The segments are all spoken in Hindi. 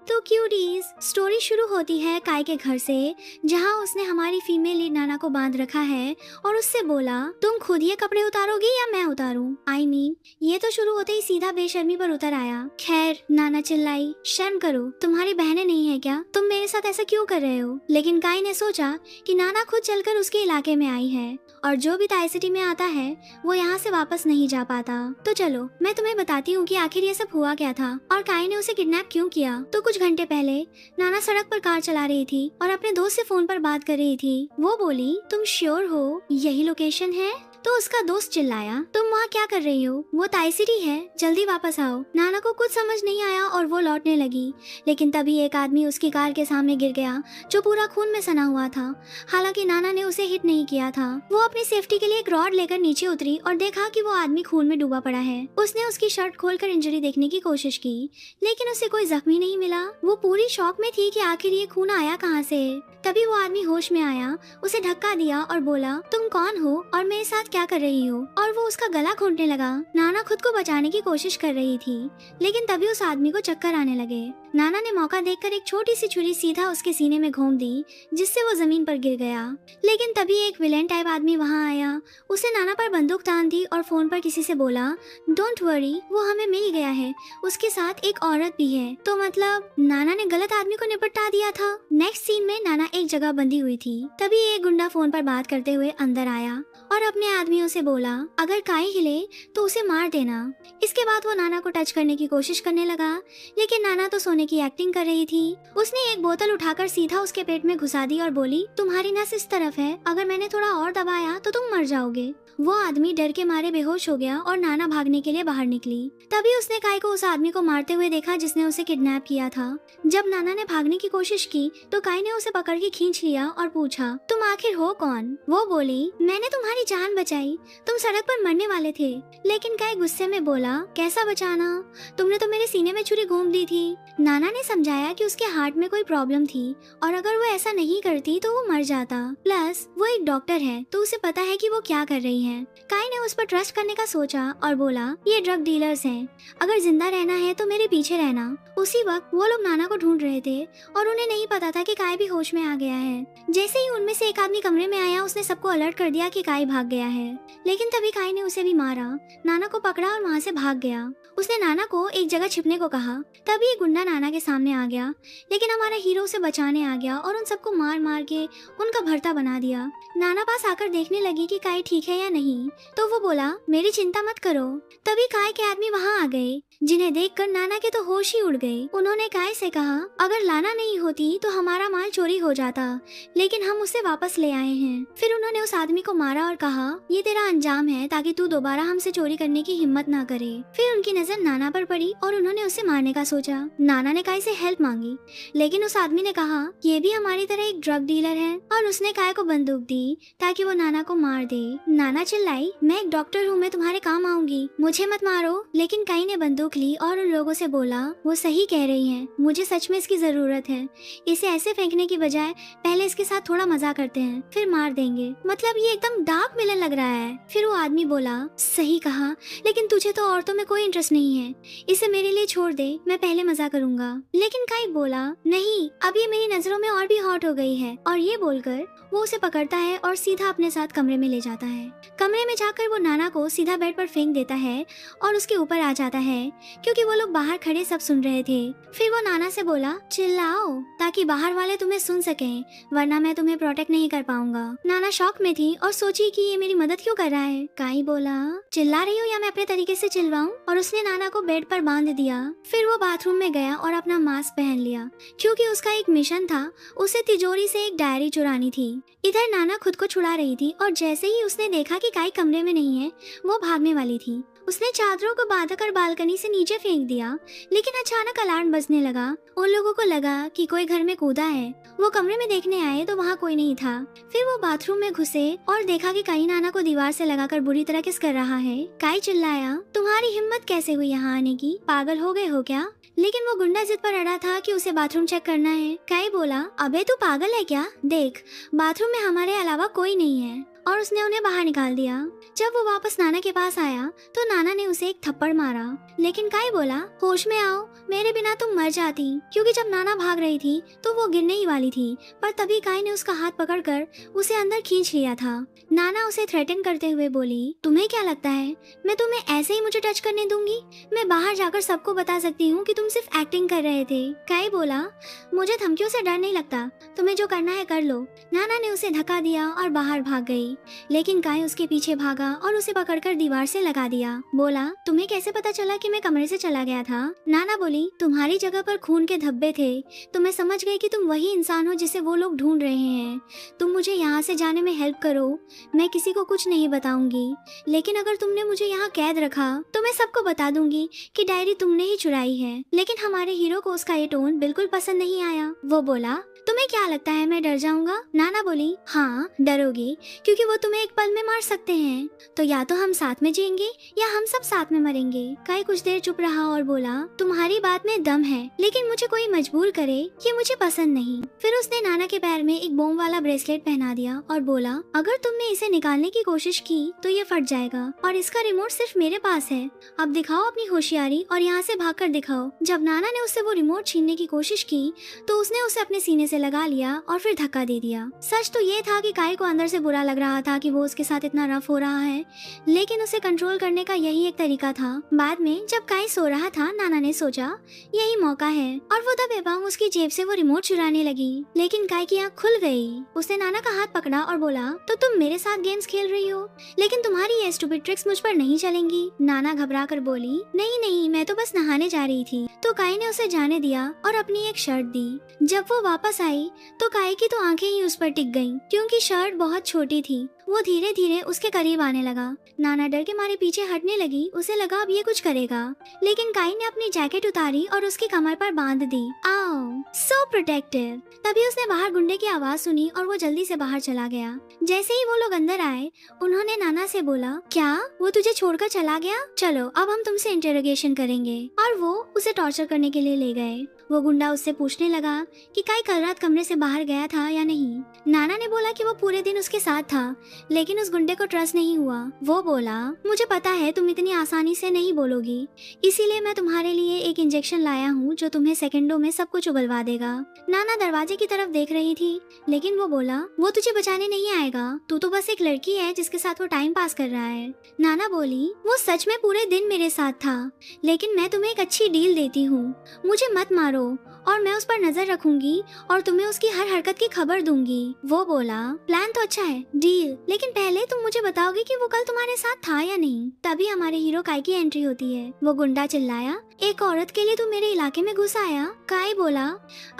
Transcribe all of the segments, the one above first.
तो क्यूटीज, स्टोरी शुरू होती है काई के घर से, जहाँ उसने हमारी फीमेल लीड नाना को बांध रखा है और उससे बोला, तुम खुद ये कपड़े उतारोगी या मैं उतारूं? ये तो शुरू होते ही सीधा बेशर्मी पर उतर आया। खैर, नाना चिल्लाई, शर्म करो, तुम्हारी बहनें नहीं है क्या? तुम मेरे साथ ऐसा क्यों कर रहे हो? लेकिन काई ने सोचा कि नाना खुद चलकर उसके इलाके में आई है और जो भी ताई सिटी में आता है वो यहाँ से वापस नहीं जा पाता। तो चलो मैं तुम्हें बताती हूँ कि आखिर ये सब हुआ क्या था और काई ने उसे किडनैप क्यों किया। तो कुछ घंटे पहले नाना सड़क पर कार चला रही थी और अपने दोस्त से फोन पर बात कर रही थी। वो बोली, तुम श्योर हो यही लोकेशन है? तो उसका दोस्त चिल्लाया, तुम वहाँ क्या कर रही हो? वो ताई सिटी है, जल्दी वापस आओ। नाना को कुछ समझ नहीं आया और वो लौटने लगी, लेकिन तभी एक आदमी उसकी कार के सामने गिर गया जो पूरा खून में सना हुआ था। हालांकि नाना ने उसे हिट नहीं किया था। वो अपनी सेफ्टी के लिए एक रॉड लेकर नीचे उतरी और देखा कि वो आदमी खून में डूबा पड़ा है। उसने उसकी शर्ट खोलकर इंजरी देखने की कोशिश की, लेकिन उसे कोई जख्मी नहीं मिला। वो पूरी शॉक में थी कि आखिर ये खून आया कहाँ से। तभी वो आदमी होश में आया, उसे धक्का दिया और बोला, तुम कौन हो और मेरे साथ क्या कर रही हो? और वो उसका गला घोंटने लगा। नाना खुद को बचाने की कोशिश कर रही थी, लेकिन तभी उस आदमी को चक्कर आने लगे। नाना ने मौका देखकर एक छोटी सी छुरी सीधा उसके सीने में घोंप दी, जिससे वो जमीन पर गिर गया। लेकिन तभी एक विलेन टाइप आदमी वहाँ आया। उसने नाना पर बंदूक तान दी और फोन पर किसी से बोला, डोंट वरी, वो हमें मिल गया है, उसके साथ एक औरत भी है। तो मतलब नाना ने गलत आदमी को निपटा दिया था। नेक्स्ट सीन में नाना एक जगह बंधी हुई थी। तभी एक गुंडा फोन पर बात करते हुए अंदर आया और अपने आदमियों से बोला, अगर काई हिले तो उसे मार देना। इसके बाद वो नाना को टच करने की कोशिश करने लगा, लेकिन नाना तो सोने की एक्टिंग कर रही थी। उसने एक बोतल उठाकर सीधा उसके पेट में घुसा दी और बोली, तुम्हारी नस इस तरफ है, अगर मैंने थोड़ा और दबाया तो तुम मर जाओगे। वो आदमी डर के मारे बेहोश हो गया और नाना भागने के लिए बाहर निकली। तभी उसने काई को उस आदमी को मारते हुए देखा जिसने उसे किडनैप किया था। जब नाना ने भागने की कोशिश की तो काई ने उसे पकड़ के खींच लिया और पूछा, तुम आखिर हो कौन? वो बोली, मैंने तुम्हारी जान बचाई, तुम सड़क पर मरने वाले थे। लेकिन काई गुस्से में बोला, कैसा बचाना? तुमने तो मेरे सीने में छुरी घोंप दी थी। नाना ने समझाया कि उसके हार्ट में कोई प्रॉब्लम थी और अगर वो ऐसा नहीं करती तो वो मर जाता। प्लस वो एक डॉक्टर है तो उसे पता है कि वो क्या कर रही है। काई ने उस पर ट्रस्ट करने का सोचा और बोला, ये ड्रग डीलर्स हैं, अगर जिंदा रहना है तो मेरे पीछे रहना। उसी वक्त वो लोग नाना को ढूंढ रहे थे और उन्हें नहीं पता था कि काई भी होश में आ गया है। जैसे ही उनमें से एक आदमी कमरे में आया, उसने सबको अलर्ट कर दिया कि काई भाग गया है। लेकिन तभी काई ने उसे भी मारा, नाना को पकड़ा और वहाँ से भाग गया। उसने नाना को एक जगह छिपने को कहा। तभी एक गुंडा नाना के सामने आ गया, लेकिन हमारा हीरो उसे बचाने आ गया और उन सबको मार मार के उनका भरता बना दिया। नाना पास आकर देखने लगी कि काई ठीक है या नहीं, तो वो बोला, मेरी चिंता मत करो। तभी काई के आदमी वहाँ आ गए, जिन्हें देखकर नाना के तो होश ही उड़ गए। उन्होंने काई से कहा, अगर लाना नहीं होती तो हमारा माल चोरी हो जाता, लेकिन हम उसे वापस ले आए हैं। फिर उन्होंने उस आदमी को मारा और कहा, ये तेरा अंजाम है ताकि तू दोबारा हमसे चोरी करने की हिम्मत ना करे। फिर उनकी नजर नाना पर पड़ी और उन्होंने उसे मारने का सोचा। नाना ने काई से हेल्प मांगी, लेकिन उस आदमी ने कहा, ये भी हमारी तरह एक ड्रग डीलर है, और उसने काई को बंदूक दी ताकि वो नाना को मार दे। नाना चिल्लाई, मैं एक डॉक्टर हूँ, मैं तुम्हारे काम आऊंगी, मुझे मत मारो। लेकिन काई ने बंदूक ली और उन लोगों से बोला, वो सही कह रही हैं, मुझे सच में इसकी जरूरत है। इसे ऐसे फेंकने की बजाय पहले इसके साथ थोड़ा मजा करते हैं, फिर मार देंगे। मतलब ये एकदम डार्क विलन लग रहा है। फिर वो आदमी बोला, सही कहा, लेकिन तुझे तो औरतों में कोई इंटरेस्ट नहीं है, इसे मेरे लिए छोड़ दे, मैं पहले मजा करूंगा। लेकिन काई बोला, नहीं, अब ये मेरी नजरों में और भी हॉट हो गई है। और ये बोलकर वो उसे पकड़ता है और सीधा अपने साथ कमरे में ले जाता है। कमरे में जाकर वो नाना को सीधा बेड पर फेंक देता है और उसके ऊपर आ जाता है, क्योंकि वो लोग बाहर खड़े सब सुन रहे थे। फिर वो नाना से बोला, चिल्लाओ ताकि बाहर वाले तुम्हें सुन सकें, वरना मैं तुम्हें प्रोटेक्ट नहीं कर पाऊंगा। नाना शॉक में थी और सोची कि ये मेरी मदद क्यों कर रहा है। काई बोला, चिल्ला रही हूँ या मैं अपने तरीके से चिल्लाऊं? और उसने नाना को बेड पर बांध दिया। फिर वो बाथरूम में गया और अपना मास्क पहन लिया, क्योंकि उसका एक मिशन था, उसे तिजोरी से एक डायरी चुरानी थी। इधर नाना खुद को छुड़ा रही थी और जैसे ही उसने देखा कि काई कमरे में नहीं है, वो भागने वाली थी। उसने चादरों को बांधकर बालकनी से नीचे फेंक दिया, लेकिन अचानक अलार्म बजने लगा। उन लोगों को लगा कि कोई घर में कूदा है। वो कमरे में देखने आए तो वहाँ कोई नहीं था। फिर वो बाथरूम में घुसे और देखा कि काई नाना को दीवार से लगाकर बुरी तरह किस कर रहा है। काई चिल्लाया, तुम्हारी हिम्मत कैसे हुई यहाँ आने की? पागल हो गए हो क्या? लेकिन वो गुंडा जिद पर अड़ा था कि उसे बाथरूम चेक करना है। काई बोला, अबे तू पागल है क्या? देख, बाथरूम में हमारे अलावा कोई नहीं है और उसने उन्हें बाहर निकाल दिया। जब वो वापस नाना के पास आया तो नाना ने उसे एक थप्पड़ मारा, लेकिन काई बोला, होश में आओ, मेरे बिना तुम मर जाती। क्योंकि जब नाना भाग रही थी तो वो गिरने ही वाली थी, पर तभी काई ने उसका हाथ पकड़कर उसे अंदर खींच लिया था। नाना उसे थ्रेटन करते हुए बोली, तुम्हें क्या लगता है मैं तुम्हें ऐसे ही मुझे टच करने दूंगी? मैं बाहर जाकर सबको बता सकती हूँ कि तुम सिर्फ एक्टिंग कर रहे थे। काई बोला, मुझे धमकियों से डर नहीं लगता, तुम्हें जो करना है कर लो। नाना ने उसे धक्का दिया और बाहर भाग गई, लेकिन काई उसके पीछे भागा और उसे पकड़कर दीवार से लगा दिया। बोला, तुम्हें कैसे पता चला कि मैं कमरे से चला गया था? नाना बोली, तुम्हारी जगह पर खून के धब्बे थे, तो मैं समझ गई कि तुम वही इंसान हो जिसे वो लोग ढूंढ रहे हैं। तुम मुझे यहाँ से जाने में हेल्प करो, मैं किसी को कुछ नहीं बताऊंगी, लेकिन अगर तुमने मुझे यहाँ कैद रखा तो मैं सबको बता दूंगी कि डायरी तुमने ही चुराई है। लेकिन हमारे हीरो को उसका ये टोन बिल्कुल पसंद नहीं आया। वो बोला, तुम्हें क्या लगता है मैं डर जाऊंगा? नाना बोली, हाँ डरोगी, क्योंकि वो तुम्हें एक पल में मार सकते हैं। तो या तो हम साथ में जिएंगे या हम सब साथ में मरेंगे। काई कुछ देर चुप रहा और बोला, तुम्हारी बात में दम है, लेकिन मुझे कोई मजबूर करे ये मुझे पसंद नहीं। फिर उसने नाना के पैर में एक बॉम्ब वाला ब्रेसलेट पहना दिया और बोला, अगर तुमने इसे निकालने की कोशिश की तो ये फट जाएगा और इसका रिमोट सिर्फ मेरे पास है। अब दिखाओ अपनी होशियारी और यहाँ से भागकर दिखाओ। जब नाना ने उससे वो रिमोट छीनने की कोशिश की तो उसने उसे अपने सीने से लगा लिया और फिर धक्का दे दिया। सच तो ये था कि काई को अंदर से बुरा लग रहा था कि वो उसके साथ इतना रफ हो रहा है, लेकिन उसे कंट्रोल करने का यही एक तरीका था। बाद में जब काई सो रहा था, नाना ने सोचा यही मौका है और वो दबेबांग उसकी जेब से वो रिमोट चुराने लगी। लेकिन काई की आँख खुल गई। उसने नाना का हाथ पकड़ा और बोला, तो तुम मेरे साथ गेम्स खेल रही हो, लेकिन तुम्हारी ये स्टूपिड ट्रिक्स मुझ पर नहीं चलेंगी। नाना घबरा कर बोली, नहीं नहीं, मैं तो बस नहाने जा रही थी। तो काई ने उसे जाने दिया और अपनी एक शर्ट दी। जब वो वापस आई तो काई की तो आंखें ही उस पर टिक गईं, क्योंकि शर्ट बहुत छोटी थी। वो धीरे धीरे उसके करीब आने लगा। नाना डर के मारे पीछे हटने लगी। उसे लगा अब ये कुछ करेगा, लेकिन काई ने अपनी जैकेट उतारी और उसकी कमर पर बांध दी। आओ, सो प्रोटेक्टिव। तभी उसने बाहर गुंडे की आवाज सुनी और वो जल्दी से बाहर चला गया। जैसे ही वो लोग अंदर आए, उन्होंने नाना से बोला, क्या वो तुझे छोड़कर चला गया? चलो अब हम तुमसे इंटेरोगेशन करेंगे। और वो उसे टॉर्चर करने के लिए ले गए। वो गुंडा उससे पूछने लगा कि काई कल रात कमरे से बाहर गया था या नहीं। नाना ने बोला कि वो पूरे दिन उसके साथ था, लेकिन उस गुंडे को ट्रस्ट नहीं हुआ। वो बोला, मुझे पता है तुम इतनी आसानी से नहीं बोलोगी, इसीलिए मैं तुम्हारे लिए एक इंजेक्शन लाया हूँ जो तुम्हें सेकंडों में सब कुछ उगलवा देगा। नाना दरवाजे की तरफ देख रही थी, लेकिन वो बोला, वो तुझे बचाने नहीं आएगा, तू तो बस एक लड़की है जिसके साथ वो टाइम पास कर रहा है। नाना बोली, वो सच में पूरे दिन मेरे साथ था, लेकिन मैं तुम्हें एक अच्छी डील देती हूँ, मुझे मत मारो और मैं उस पर नजर रखूंगी और तुम्हें उसकी हर हरकत की खबर दूंगी। वो बोला, प्लान तो अच्छा है, डील, लेकिन पहले तुम मुझे बताओगे कि वो कल तुम्हारे साथ था या नहीं। तभी हमारे हीरो काई की एंट्री होती है। वो गुंडा चिल्लाया, एक औरत के लिए तू मेरे इलाके में घुस आया? काई बोला,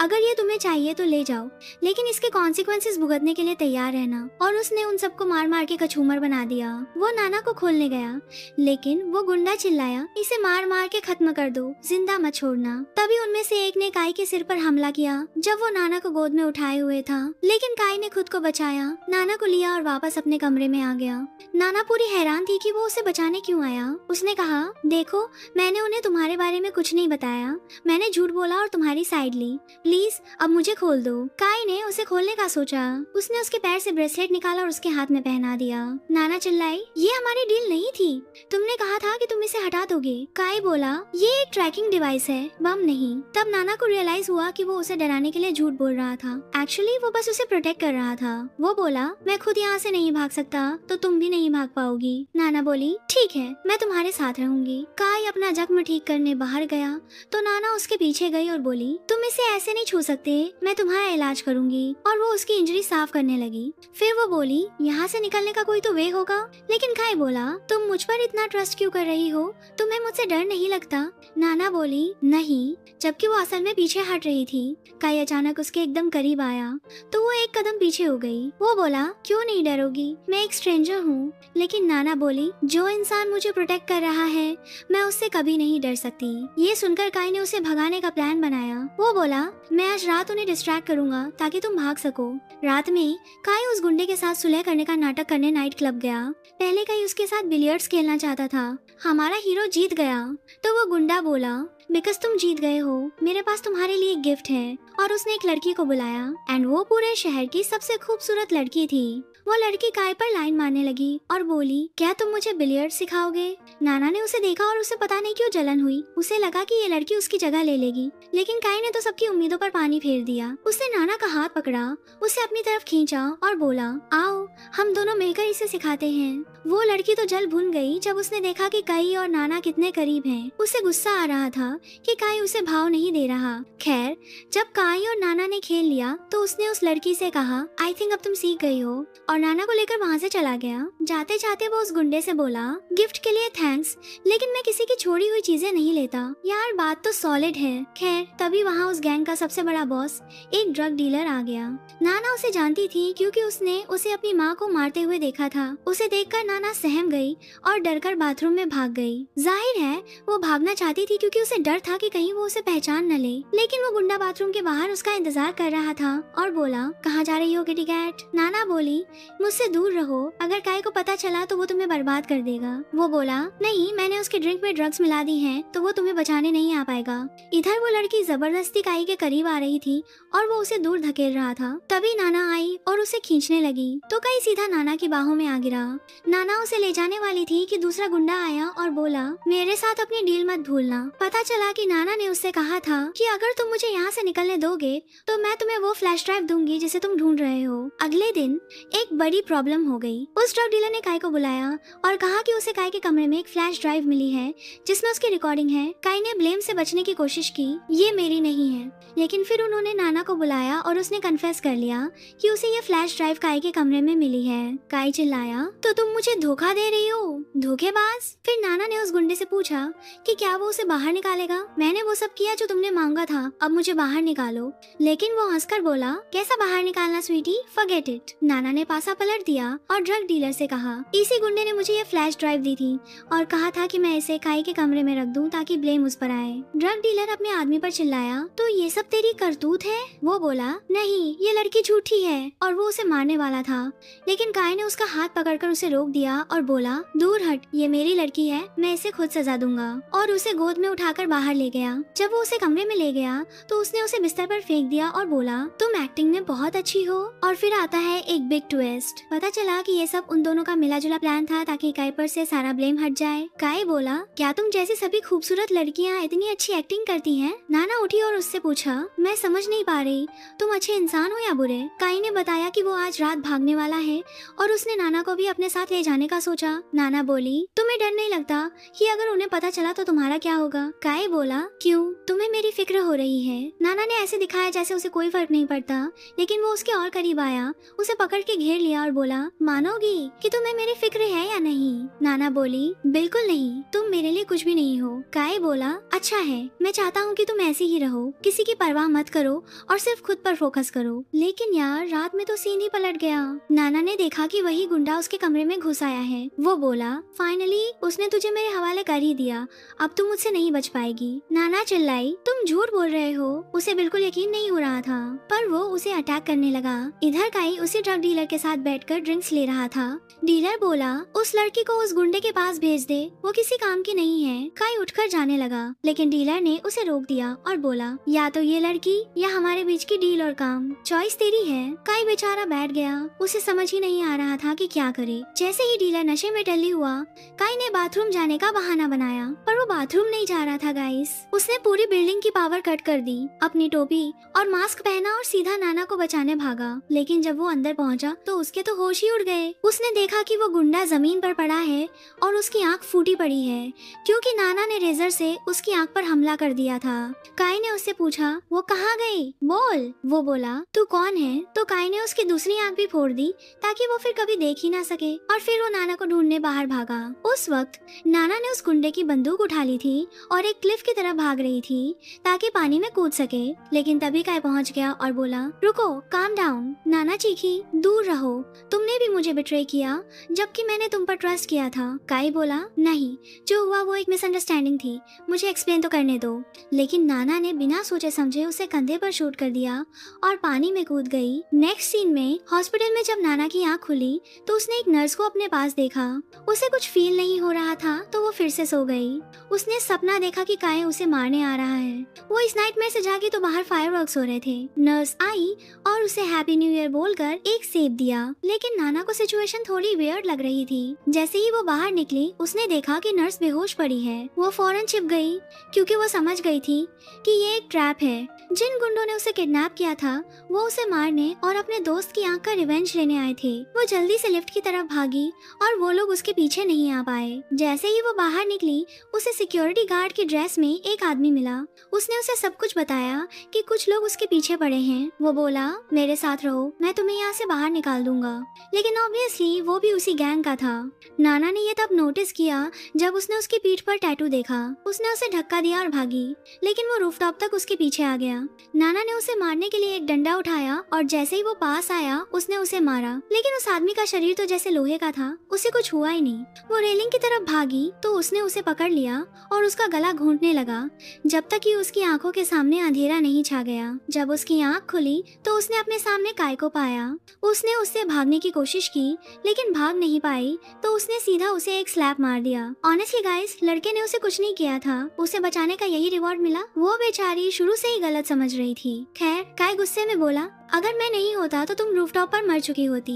अगर ये तुम्हें चाहिए तो ले जाओ, लेकिन इसके कॉन्सिक्वेंसेस भुगतने के लिए तैयार रहना। और उसने उन सबको मार मार के कछूमर बना दिया। वो नाना को खोलने गया, लेकिन वो गुंडा चिल्लाया, इसे मार मार के खत्म कर दो, जिंदा मत छोड़ना। तभी उनमें से एक ने काई के सिर पर हमला किया जब वो नाना को गोद में उठाए हुए था, लेकिन काई ने खुद को बचाया, नाना को लिया और वापस अपने कमरे में आ गया। नाना पूरी हैरान थी कि वो उसे बचाने क्यों आया। उसने कहा, देखो मैंने उन्हें तुम्हारे बारे में कुछ नहीं बताया, मैंने झूठ बोला और तुम्हारी साइड ली, प्लीज अब मुझे खोल दो। काई ने उसे खोलने का सोचा। उसने उसके पैर से ब्रेसलेट निकाला और उसके हाथ में पहना दिया। नाना चिल्लाई, ये हमारी डील नहीं थी, तुमने कहा था कि तुम इसे हटा दोगे। काई बोला, ये एक ट्रैकिंग डिवाइस है, बम नहीं। तब नाना को रियलाइज हुआ कि वो उसे डराने के लिए झूठ बोल रहा था, एक्चुअली वो बस उसे प्रोटेक्ट कर रहा था। वो बोला, मैं खुद यहाँ से नहीं भाग सकता तो तुम भी नहीं भाग पाओगी। नाना बोली, ठीक है, मैं तुम्हारे साथ रहूंगी। काई अपना जख्म ठीक करने बाहर गया तो नाना उसके पीछे गई और बोली, तुम इसे ऐसे नहीं छू सकते, मैं तुम्हारा इलाज करूंगी। और वो उसकी इंजरी साफ करने लगी। फिर वो बोली, यहाँ से निकलने का कोई तो वे होगा। लेकिन काई बोला, तुम मुझ पर इतना ट्रस्ट क्यों कर रही हो, तुम्हें मुझसे डर नहीं लगता? नाना बोली, नहीं, जबकि वो असल में पीछे हट रही थी। काई अचानक उसके एकदम करीब आया तो वो एक कदम पीछे हो गई। वो बोला, क्यों नहीं डरोगी, मैं एक स्ट्रेंजर हूँ। लेकिन नाना बोली, जो इंसान मुझे प्रोटेक्ट कर रहा है मैं उससे कभी नहीं डर सकती। ये सुनकर काई ने उसे भगाने का प्लान बनाया। वो बोला, मैं आज रात उन्हें डिस्ट्रैक्ट करूंगा ताकि तुम भाग सको। रात में काई उस गुंडे के साथ सुलह करने का नाटक करने नाइट क्लब गया। पहले काई उसके साथ बिलियर्ड्स खेलना चाहता था। हमारा हीरो जीत गया तो वो गुंडा बोला, बिकॉज तुम जीत गए हो मेरे पास तुम्हारे लिए एक गिफ्ट है। और उसने एक लड़की को बुलाया एंड वो पूरे शहर की सबसे खूबसूरत लड़की थी। वो लड़की काय पर लाइन मारने लगी और बोली, क्या तुम मुझे बिलियर्ड सिखाओगे? नाना ने उसे देखा और उसे पता नहीं क्यों जलन हुई। उसे लगा कि ये लड़की उसकी जगह ले लेगी, लेकिन काय ने तो सबकी उम्मीदों पर पानी फेर दिया। उसने नाना का हाथ पकड़ा, उसे अपनी तरफ खींचा और बोला, आओ हम दोनों मिलकर इसे सिखाते हैं। वो लड़की तो जल भुन गई जब उसने देखा कि काई और नाना कितने करीब हैं। उसे गुस्सा आ रहा था कि काई उसे भाव नहीं दे रहा। खैर, जब काई और नाना ने खेल लिया तो उसने उस लड़की से कहा, आई थिंक अब तुम सीख गई हो, और नाना को लेकर वहाँ से चला गया। जाते जाते वो उस गुंडे से बोला, गिफ्ट के लिए थैंक्स, लेकिन मैं किसी की छोड़ी हुई चीजें नहीं लेता। यार बात तो सॉलिड है। खैर, तभी वहाँ उस गैंग का सबसे बड़ा बॉस एक ड्रग डीलर आ गया। नाना उसे जानती थी क्योंकि उसने उसे अपनी माँ को मारते हुए देखा था। उसे देखकर नाना सहम गई और डरकर बाथरूम में भाग गई। जाहिर है वो भागना चाहती थी क्योंकि उसे डर था कि कहीं वो उसे पहचान न ले, लेकिन वो गुंडा बाथरूम के बाहर उसका इंतजार कर रहा था और बोला, कहाँ जा रही हो किटी कैट? नाना बोली, मुझसे दूर रहो, अगर काय को पता चला तो वो तुम्हें बर्बाद कर देगा। वो बोला, नहीं, मैंने उसके ड्रिंक में ड्रग्स मिला दी हैं, तो वो तुम्हें बचाने नहीं आ पाएगा। इधर वो लड़की जबरदस्ती काई के करीब आ रही थी और वो उसे दूर धकेल रहा था। तभी नाना आई और उसे खींचने लगी तो काई सीधा नाना की बाहों में आ गिरा। नाना उसे ले जाने वाली थी कि दूसरा गुंडा आया और बोला, मेरे साथ अपनी डील मत भूलना। पता चला कि नाना ने उससे कहा था कि अगर तुम मुझे यहाँ से निकलने दोगे तो मैं तुम्हें वो फ्लैश ड्राइव दूंगी जिसे तुम ढूंढ रहे हो। अगले दिन एक बड़ी प्रॉब्लम हो गई। उस ड्रग डीलर ने काय को बुलाया और कहा कि उसे काय के कमरे में एक फ्लैश ड्राइव मिली है जिसमें उसकी रिकॉर्डिंग है। काय ने ब्लेम से बचने की कोशिश की, ये मेरी नहीं है, लेकिन फिर उन्होंने नाना को बुलाया और उसने कन्फेस कर लिया कि उसे ये फ्लैश ड्राइव काय के कमरे में मिली है। काय चिल्लाया, तो तुम मुझे धोखा दे रही हो, धोखेबाज। फिर नाना ने उस गुंडे से पूछा कि क्या वो उसे बाहर निकालेगा। मैंने वो सब किया जो तुमने मांगा था, अब मुझे बाहर निकालो। लेकिन वो हंसकर बोला, कैसा बाहर निकालना स्वीटी, फॉरगेट इट। नाना ने पासा पलट दिया और ड्रग डीलर से कहा, इसी गुंडे ने मुझे ये फ्लैश ड्राइव दी थी और कहा था कि मैं इसे काय के कमरे में रख दूं ताकि ब्लेम उस पर आए। ड्रग डीलर अपने आदमी पर चिल्लाया, तो ये सब तेरी करतूत है? वो बोला, नहीं, ये लड़की झूठी है, और वो उसे मारने वाला था, लेकिन काय ने उसका हाथ पकड़कर उसे रोक दिया और बोला, दूर हट, ये मेरी लड़की है, मैं इसे खुद सजा दूंगा, और उसे गोद में उठाकर बाहर ले गया। जब वो उसे कमरे में ले गया तो उसने उसे बिस्तर पर फेंक दिया और बोला, तुम एक्टिंग में बहुत अच्छी हो। और फिर आता है एक बिग ट्विस्ट। पता चला कि ये सब उन दोनों का मिला जुला प्लान था ताकि काय पर से सारा ब्लेम हट जाए। काय बोला, क्या तुम जैसी सभी खूबसूरत लड़कियां इतनी अच्छी एक्टिंग करती हैं? नाना उठी और उससे पूछा, मैं समझ नहीं पा रही, तुम अच्छे इंसान हो या बुरे? काय ने बताया कि वो आज रात भागने वाला है और उसने नाना को भी अपने साथ ले जाने का सोचा। नाना बोली, तुम्हें डर नहीं लगता कि अगर उन्हें पता चला तो तुम्हारा क्या होगा? काय बोला, क्यों, तुम्हें मेरी फिक्र हो रही है? नाना ने ऐसे दिखाया जैसे उसे कोई फर्क नहीं पड़ता, लेकिन वो उसके और करीब आया, उसे पकड़ के घेर लिया और बोला, मानोगी कि तुम्हें मेरी फिक्र है या नहीं? नाना बोली, बिल्कुल नहीं, तुम मेरे लिए कुछ भी नहीं हो। काय बोला, अच्छा है, मैं चाहता हूँ कि तुम ऐसी ही रहो, किसी की परवाह मत करो और सिर्फ खुद पर फोकस करो। लेकिन यार, रात में तो सीन ही पलट गया। नाना ने देखा कि वही गुंडा उसके कमरे में घुस आया है। वो बोला, फाइनली उसने तुझे मेरे हवाले कर ही दिया, अब तुम मुझसे नहीं बच पाएगी। नाना चिल्लाई, तुम झूठ बोल रहे हो। उसे बिल्कुल यकीन नहीं हो रहा था, पर वो उसे अटैक करने लगा। इधर काई उसी ड्रग डीलर के साथ बैठकर ड्रिंक्स ले रहा था। डीलर बोला, उस लड़की को उस गुंडे के पास भेज दे, वो किसी काम की नहीं है। काई उठकर जाने लगा, लेकिन डीलर ने उसे रोक दिया और बोला, या तो ये लड़की या हमारे बीच की डील और काम, चॉइस तेरी है। काई बेचारा बैठ गया, उसे समझ ही नहीं आ रहा था कि क्या करे। जैसे ही डीलर नशे में टल्ली हुआ, काई ने बाथरूम जाने का बहाना बनाया, पर वो बाथरूम नहीं जा रहा था गाइस। उसने पूरी बिल्डिंग की पावर कट कर दी, अपनी टोपी और मास्क पहना और सीधा नाना को बचाने भागा। लेकिन जब वो अंदर पहुंचा तो उसके तो होश ही उड़ गए। उसने देखा कि वो गुंडा जमीन पर पड़ा है और उसकी आंख फूटी पड़ी है क्योंकि नाना ने रेजर से उसकी आंख पर हमला कर दिया था। काई ने उससे पूछा, वो कहाँ गई, बोल। वो बोला, तू कौन है? तो काई ने उसकी दूसरी आंख भी फोड़ दी ताकि वो फिर कभी देख ही ना सके, और फिर वो नाना को ढूंढने बाहर भागा। उस वक्त नाना ने उस गुंडे की बंदूक उठा ली थी और एक क्लिफ की तरफ भाग रही थी ताकि पानी में कूद सके, लेकिन तभी काई पहुंच गया और बोला, रुको, काम डाउन। नाना चीखी, दूर रहो, तुमने भी मुझे बिट्रे किया जबकि मैंने तुम पर ट्रस्ट किया था। काई बोला, नहीं, जो हुआ वो एक मिसअंडरस्टैंडिंग थी, मुझे एक्सप्लेन तो करने दो। लेकिन नाना ने बिना सोचे समझे उसे कंधे पर शूट कर दिया और पानी में कूद गई। नेक्स्ट सीन में हॉस्पिटल में जब नाना की आंख खुली तो उसने एक नर्स को अपने पास देखा। उसे कुछ फील नहीं हो रहा था तो वो फिर से सो गई। उसने सपना देखा कि काय उसे मारने आ रहा है। वो इस नाइटमेयर से जागी तो बाहर फायरवर्क्स हो रहे थे। नर्स आई और उसे हैप्पी न्यू ईयर बोलकर एक सेब दिया। दिया, लेकिन नाना को सिचुएशन थोड़ी वियर्ड लग रही थी। जैसे ही वो बाहर निकली उसने देखा कि नर्स बेहोश पड़ी है। वो फौरन छिप गई क्योंकि वो समझ गई थी कि ये एक ट्रैप है। जिन गुंडों ने उसे किडनैप किया था वो उसे मारने और अपने दोस्त की आंख का रिवेंज लेने आए थे। वो जल्दी से लिफ्ट की तरफ भागी और वो लोग उसके पीछे नहीं आ पाए। जैसे ही वो बाहर निकली उसे सिक्योरिटी गार्ड की ड्रेस में एक आदमी मिला। उसने उसे सब कुछ बताया कि कुछ लोग उसके पीछे पड़े हैं। वो बोला, मेरे साथ रहो, मैं तुम्हें यहाँ से बाहर निकाल दूंगा। लेकिन ऑब्वियसली वो भी उसी गैंग का था। नाना ने ये तब नोटिस किया जब उसने उसकी पीठ पर टैटू देखा। उसने उसे धक्का दिया और भागी, लेकिन वो रूफटॉप तक उसके पीछे आ गया। नाना ने उसे मारने के लिए एक डंडा उठाया और जैसे ही वो पास आया उसने उसे मारा, लेकिन उस आदमी का शरीर तो जैसे लोहे का था, उसे कुछ हुआ ही नहीं। वो रेलिंग की तरफ भागी तो उसने उसे पकड़ लिया और उसका गला घोंटने लगा जब तक कि उसकी आंखों के सामने अंधेरा नहीं छा गया। जब उसकी आंख खुली तो उसने अपने सामने काय को पाया। उसने उससे भागने की कोशिश की लेकिन भाग नहीं पाई तो उसने सीधा उसे एक स्लैप मार दिया। ऑनेस्टली गाइस, लड़के ने उसे कुछ नहीं किया था, उसे बचाने का यही रिवॉर्ड मिला। वो बेचारी शुरू से ही गलत समझ रही थी। खैर, काय गुस्से में बोला, अगर मैं नहीं होता तो तुम रूफटॉप पर मर चुकी होती।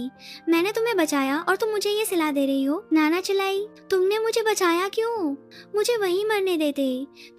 मैंने तुम्हें बचाया और तुम मुझे ये सिला दे रही हो। नाना चिल्लाई, तुमने मुझे बचाया क्यों? मुझे वहीं मरने देते।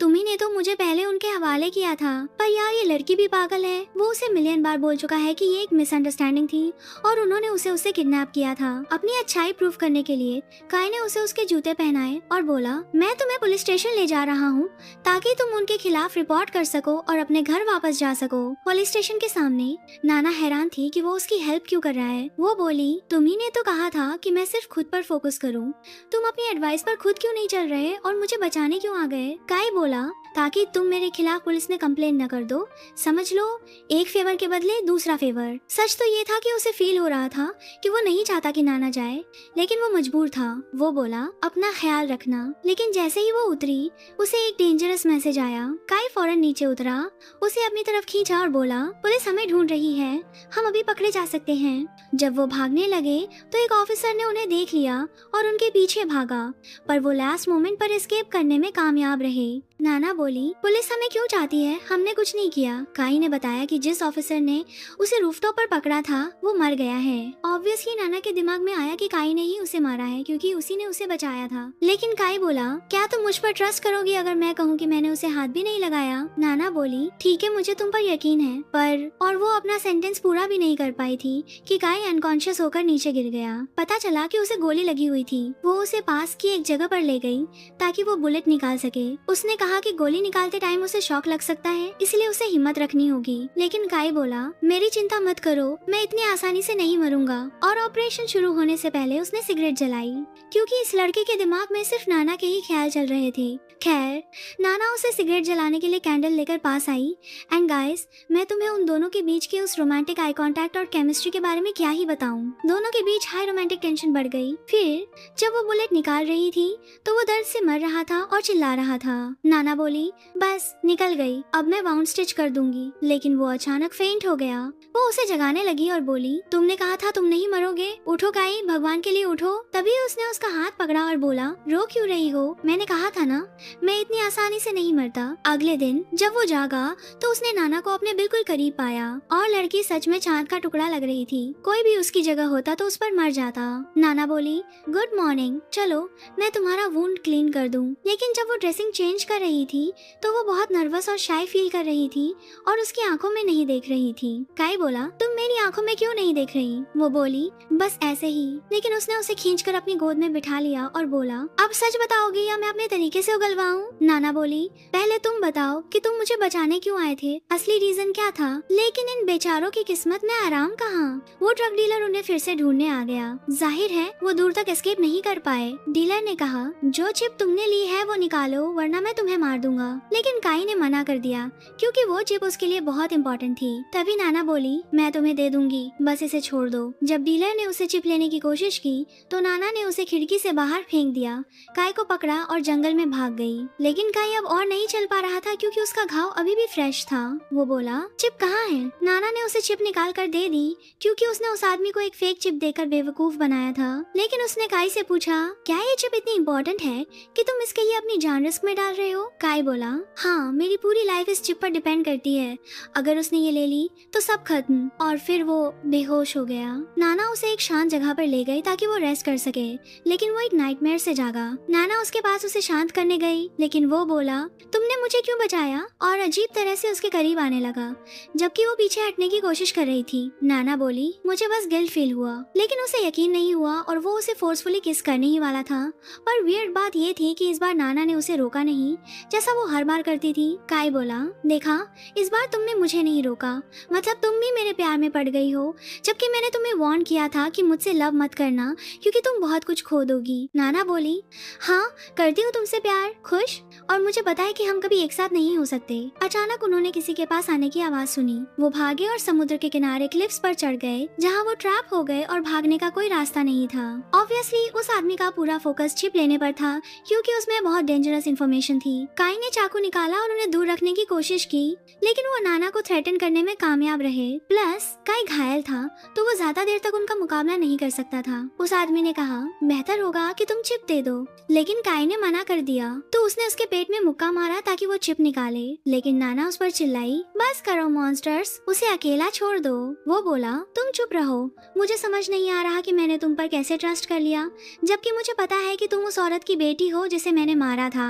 तुम्ही ने तो मुझे पहले उनके हवाले किया था। पर यार, ये लड़की भी पागल है। वो उसे मिलियन बार बोल चुका है कि ये एक मिसअंडरस्टैंडिंग थी और उन्होंने उसे किडनैप किया था। अपनी अच्छाई प्रूफ करने के लिए काय ने उसे उसके जूते पहनाए और बोला, मैं तुम्हें पुलिस स्टेशन ले जा रहा हूँ ताकि तुम उनके खिलाफ रिपोर्ट कर सको और अपने घर वापस जा सको। पुलिस स्टेशन के सामने नाना हैरान थी कि वो उसकी हेल्प क्यों कर रहा है। वो बोली, तुम्ही ने तो कहा था कि मैं सिर्फ खुद पर फोकस करूं। तुम अपनी एडवाइस पर खुद क्यों नहीं चल रहे और मुझे बचाने क्यों आ गए? काय बोला, ताकि तुम मेरे खिलाफ पुलिस में कंप्लेन न कर दो। समझ लो, एक फेवर के बदले दूसरा फेवर। सच तो ये था कि उसे फील हो रहा था कि वो नहीं चाहता कि नाना जाए, लेकिन वो मजबूर था। वो बोला, अपना ख्याल रखना। लेकिन जैसे ही वो उतरी उसे एक डेंजरस मैसेज आया। काय फौरन नीचे उतरा, उसे अपनी तरफ खींचा और बोला, पुलिस हमें ढूंढ रही है, हम अभी पकड़े जा सकते हैं। जब वो भागने लगे तो एक ऑफिसर ने उन्हें देख लिया और उनके पीछे भागा, पर वो लास्ट मोमेंट पर एस्केप करने में कामयाब रहे। नाना बोली, पुलिस हमें क्यों चाहती है? हमने कुछ नहीं किया। काई ने बताया कि जिस ऑफिसर ने उसे रूफटॉप पर पकड़ा था वो मर गया है। ऑब्वियसली नाना के दिमाग में आया कि काई ने ही उसे मारा है क्योंकि उसी ने उसे बचाया था। लेकिन काई बोला, क्या तुम मुझ पर ट्रस्ट करोगी अगर मैं कहूँ कि मैंने उसे हाथ भी नहीं लगाया? नाना बोली, ठीक है, मुझे तुम पर यकीन है। पर और वो अपना सेंटेंस पूरा भी नहीं कर पाई थी कि काई अनकॉन्शियस होकर नीचे गिर गया। पता चला कि उसे गोली लगी हुई थी। वो उसे पास की एक जगह पर ले गई ताकि वो बुलेट निकाल सके। उसने कहा कि गोली निकालते टाइम उसे शॉक लग सकता है, इसलिए उसे हिम्मत रखनी होगी। लेकिन काई बोला, मेरी चिंता मत करो, मैं इतनी आसानी से नहीं मरूंगा। और ऑपरेशन शुरू होने से पहले उसने सिगरेट जलाई क्योंकि इस लड़के के दिमाग में सिर्फ नाना के ही ख्याल चल रहे थे। खैर, नाना उसे सिगरेट जलाने के लिए कैंडल लेकर पास आई। एंड गाइस, मैं तुम्हें उन दोनों के बीच के उस रोमांटिक आई कांटेक्ट और केमिस्ट्री के बारे में क्या ही बताऊं। दोनों के बीच हाई रोमांटिक टेंशन बढ़ गई। फिर जब वो बुलेट निकाल रही थी तो वो दर्द से मर रहा था और चिल्ला रहा था। नाना बोली, बस निकल गई, अब मैं वाउंड स्टिच कर दूंगी। लेकिन वो अचानक फेंट हो गया। वो उसे जगाने लगी और बोली, तुमने कहा था तुम नहीं मरोगे, उठो काई, भगवान के लिए उठो। तभी उसने उसका हाथ पकड़ा और बोला, रो क्यों रही हो? मैंने कहा था ना, मैं इतनी आसानी से नहीं मरता। अगले दिन जब वो जागा तो उसने नाना को अपने बिल्कुल करीब पाया और लड़की सच में चांद का टुकड़ा लग रही थी। कोई भी उसकी जगह होता तो उस पर मर जाता। नाना बोली, गुड मॉर्निंग, चलो मैं तुम्हारा वुंड क्लीन कर दूं। लेकिन जब वो ड्रेसिंग चेंज कर रही थी तो वो बहुत नर्वस और शाय फील कर रही थी और उसकी आंखों में नहीं देख रही थी। काई बोला, तुम मेरी आंखों में क्यों नहीं देख रही? वो बोली, बस ऐसे ही। लेकिन उसने उसे खींचकर अपनी गोद में बिठा लिया और बोला, अब सच बताओगी या मैं अपने तरीके से उगलवाऊं? नाना बोली, पहले तुम बताओ कि तुम मुझे बचाने क्यों आए थे, असली रीजन क्या था? लेकिन इन बेचारों की किस्मत में आराम कहाँ? वो ड्रग डीलर उन्हें फिर से ढूंढने आ गया। जाहिर है वो दूर तक एस्केप नहीं कर पाए। डीलर ने कहा, जो चिप तुमने ली है वो निकालो वरना मैं तुम्हें मार दूंगा। लेकिन काई ने मना कर दिया क्योंकि वो चिप उसके लिए बहुत इंपॉर्टेंट थी। तभी नाना बोली, मैं तुम्हें दे दूंगी, बस इसे छोड़ दो। जब डीलर ने उसे चिप लेने की कोशिश की तो नाना ने उसे खिड़की से बाहर फेंक दिया। काई को पकड़ा और जंगल में भाग गई। लेकिन काई अब और नहीं चल पा रहा था क्योंकि उसका घाव अभी भी फ्रेश था। वो बोला, चिप कहाँ है? नाना ने उसे चिप निकाल कर दे दी क्योंकि उसने उस आदमी को एक फेक चिप देकर बेवकूफ बनाया था। लेकिन उसने काई से पूछा, क्या ये चिप इतनी इम्पोर्टेंट है कि तुम इसके लिए अपनी जान रिस्क में डाल रहे हो? काई बोला, हाँ मेरी पूरी लाइफ इस चिप पर डिपेंड करती है। अगर उसने ये ले ली तो सब खत्म। और फिर वो बेहोश हो गया। नाना उसे एक शांत जगह पर ले गई ताकि वो रेस्ट कर सके, लेकिन वो एक नाइटमेयर से जागा। नाना उसके पास उसे शांत करने गई, लेकिन वो बोला, तुमने मुझे क्यों बचाया? और अजीब तरह से उसके करीब आने लगा, जबकि वो पीछे हटने की कोशिश कर रही थी। नाना बोली, मुझे बस गिल्ट फील हुआ। लेकिन उसे यकीन नहीं हुआ और वो उसे फोर्सफुली किस करने ही वाला था। पर वियर्ड बात ये थी कि इस बार नाना ने उसे रोका नहीं, जैसा वो हर बार करती थी। काई बोला, देखा, इस बार तुमने मुझे नहीं रोका, मतलब तुम भी मेरे प्यार में पड़ गई हो, जबकि मैंने तुम्हें वार्न किया था कि मुझसे लव मत करना क्योंकि तुम बहुत कुछ खो दोगी। नाना बोली, हाँ करती हूँ तुमसे प्यार, खुश, और मुझे पता है कि हम कभी एक साथ नहीं हो सकते। अचानक उन्होंने किसी के पास आने की आवाज सुनी। वो भागे और समुद्र के किनारे क्लिफ्स पर चढ़ गए, जहाँ वो ट्रैप हो गए और भागने का कोई रास्ता नहीं था। ऑब्वियसली उस आदमी का पूरा फोकस चिप लेने पर था, क्योंकि उसमें बहुत डेंजरस इंफॉर्मेशन थी। काई ने चाकू निकाला और उन्हें दूर रखने की कोशिश की, लेकिन वो नाना को थ्रेटन करने में कामयाब रहे। प्लस काई घायल था, तो वो ज्यादा देर तक उनका मुकाबला नहीं कर सकता था। उस आदमी ने कहा, बेहतर होगा कि तुम चिप दे दो, लेकिन काई ने मना कर दिया। तो उसने उसके पेट में मुक्का मारा ताकि वो चिप निकाले, लेकिन नाना उस पर चिल्लाई, बस करो मॉन्स्टर्स, उसे अकेला छोड़ दो। वो बोला, तुम चुप रहो, मुझे समझ नहीं आ रहा कि मैंने तुम पर कैसे ट्रस्ट कर लिया, जबकि मुझे पता है कि तुम उस औरत की बेटी हो जिसे मैंने मारा था।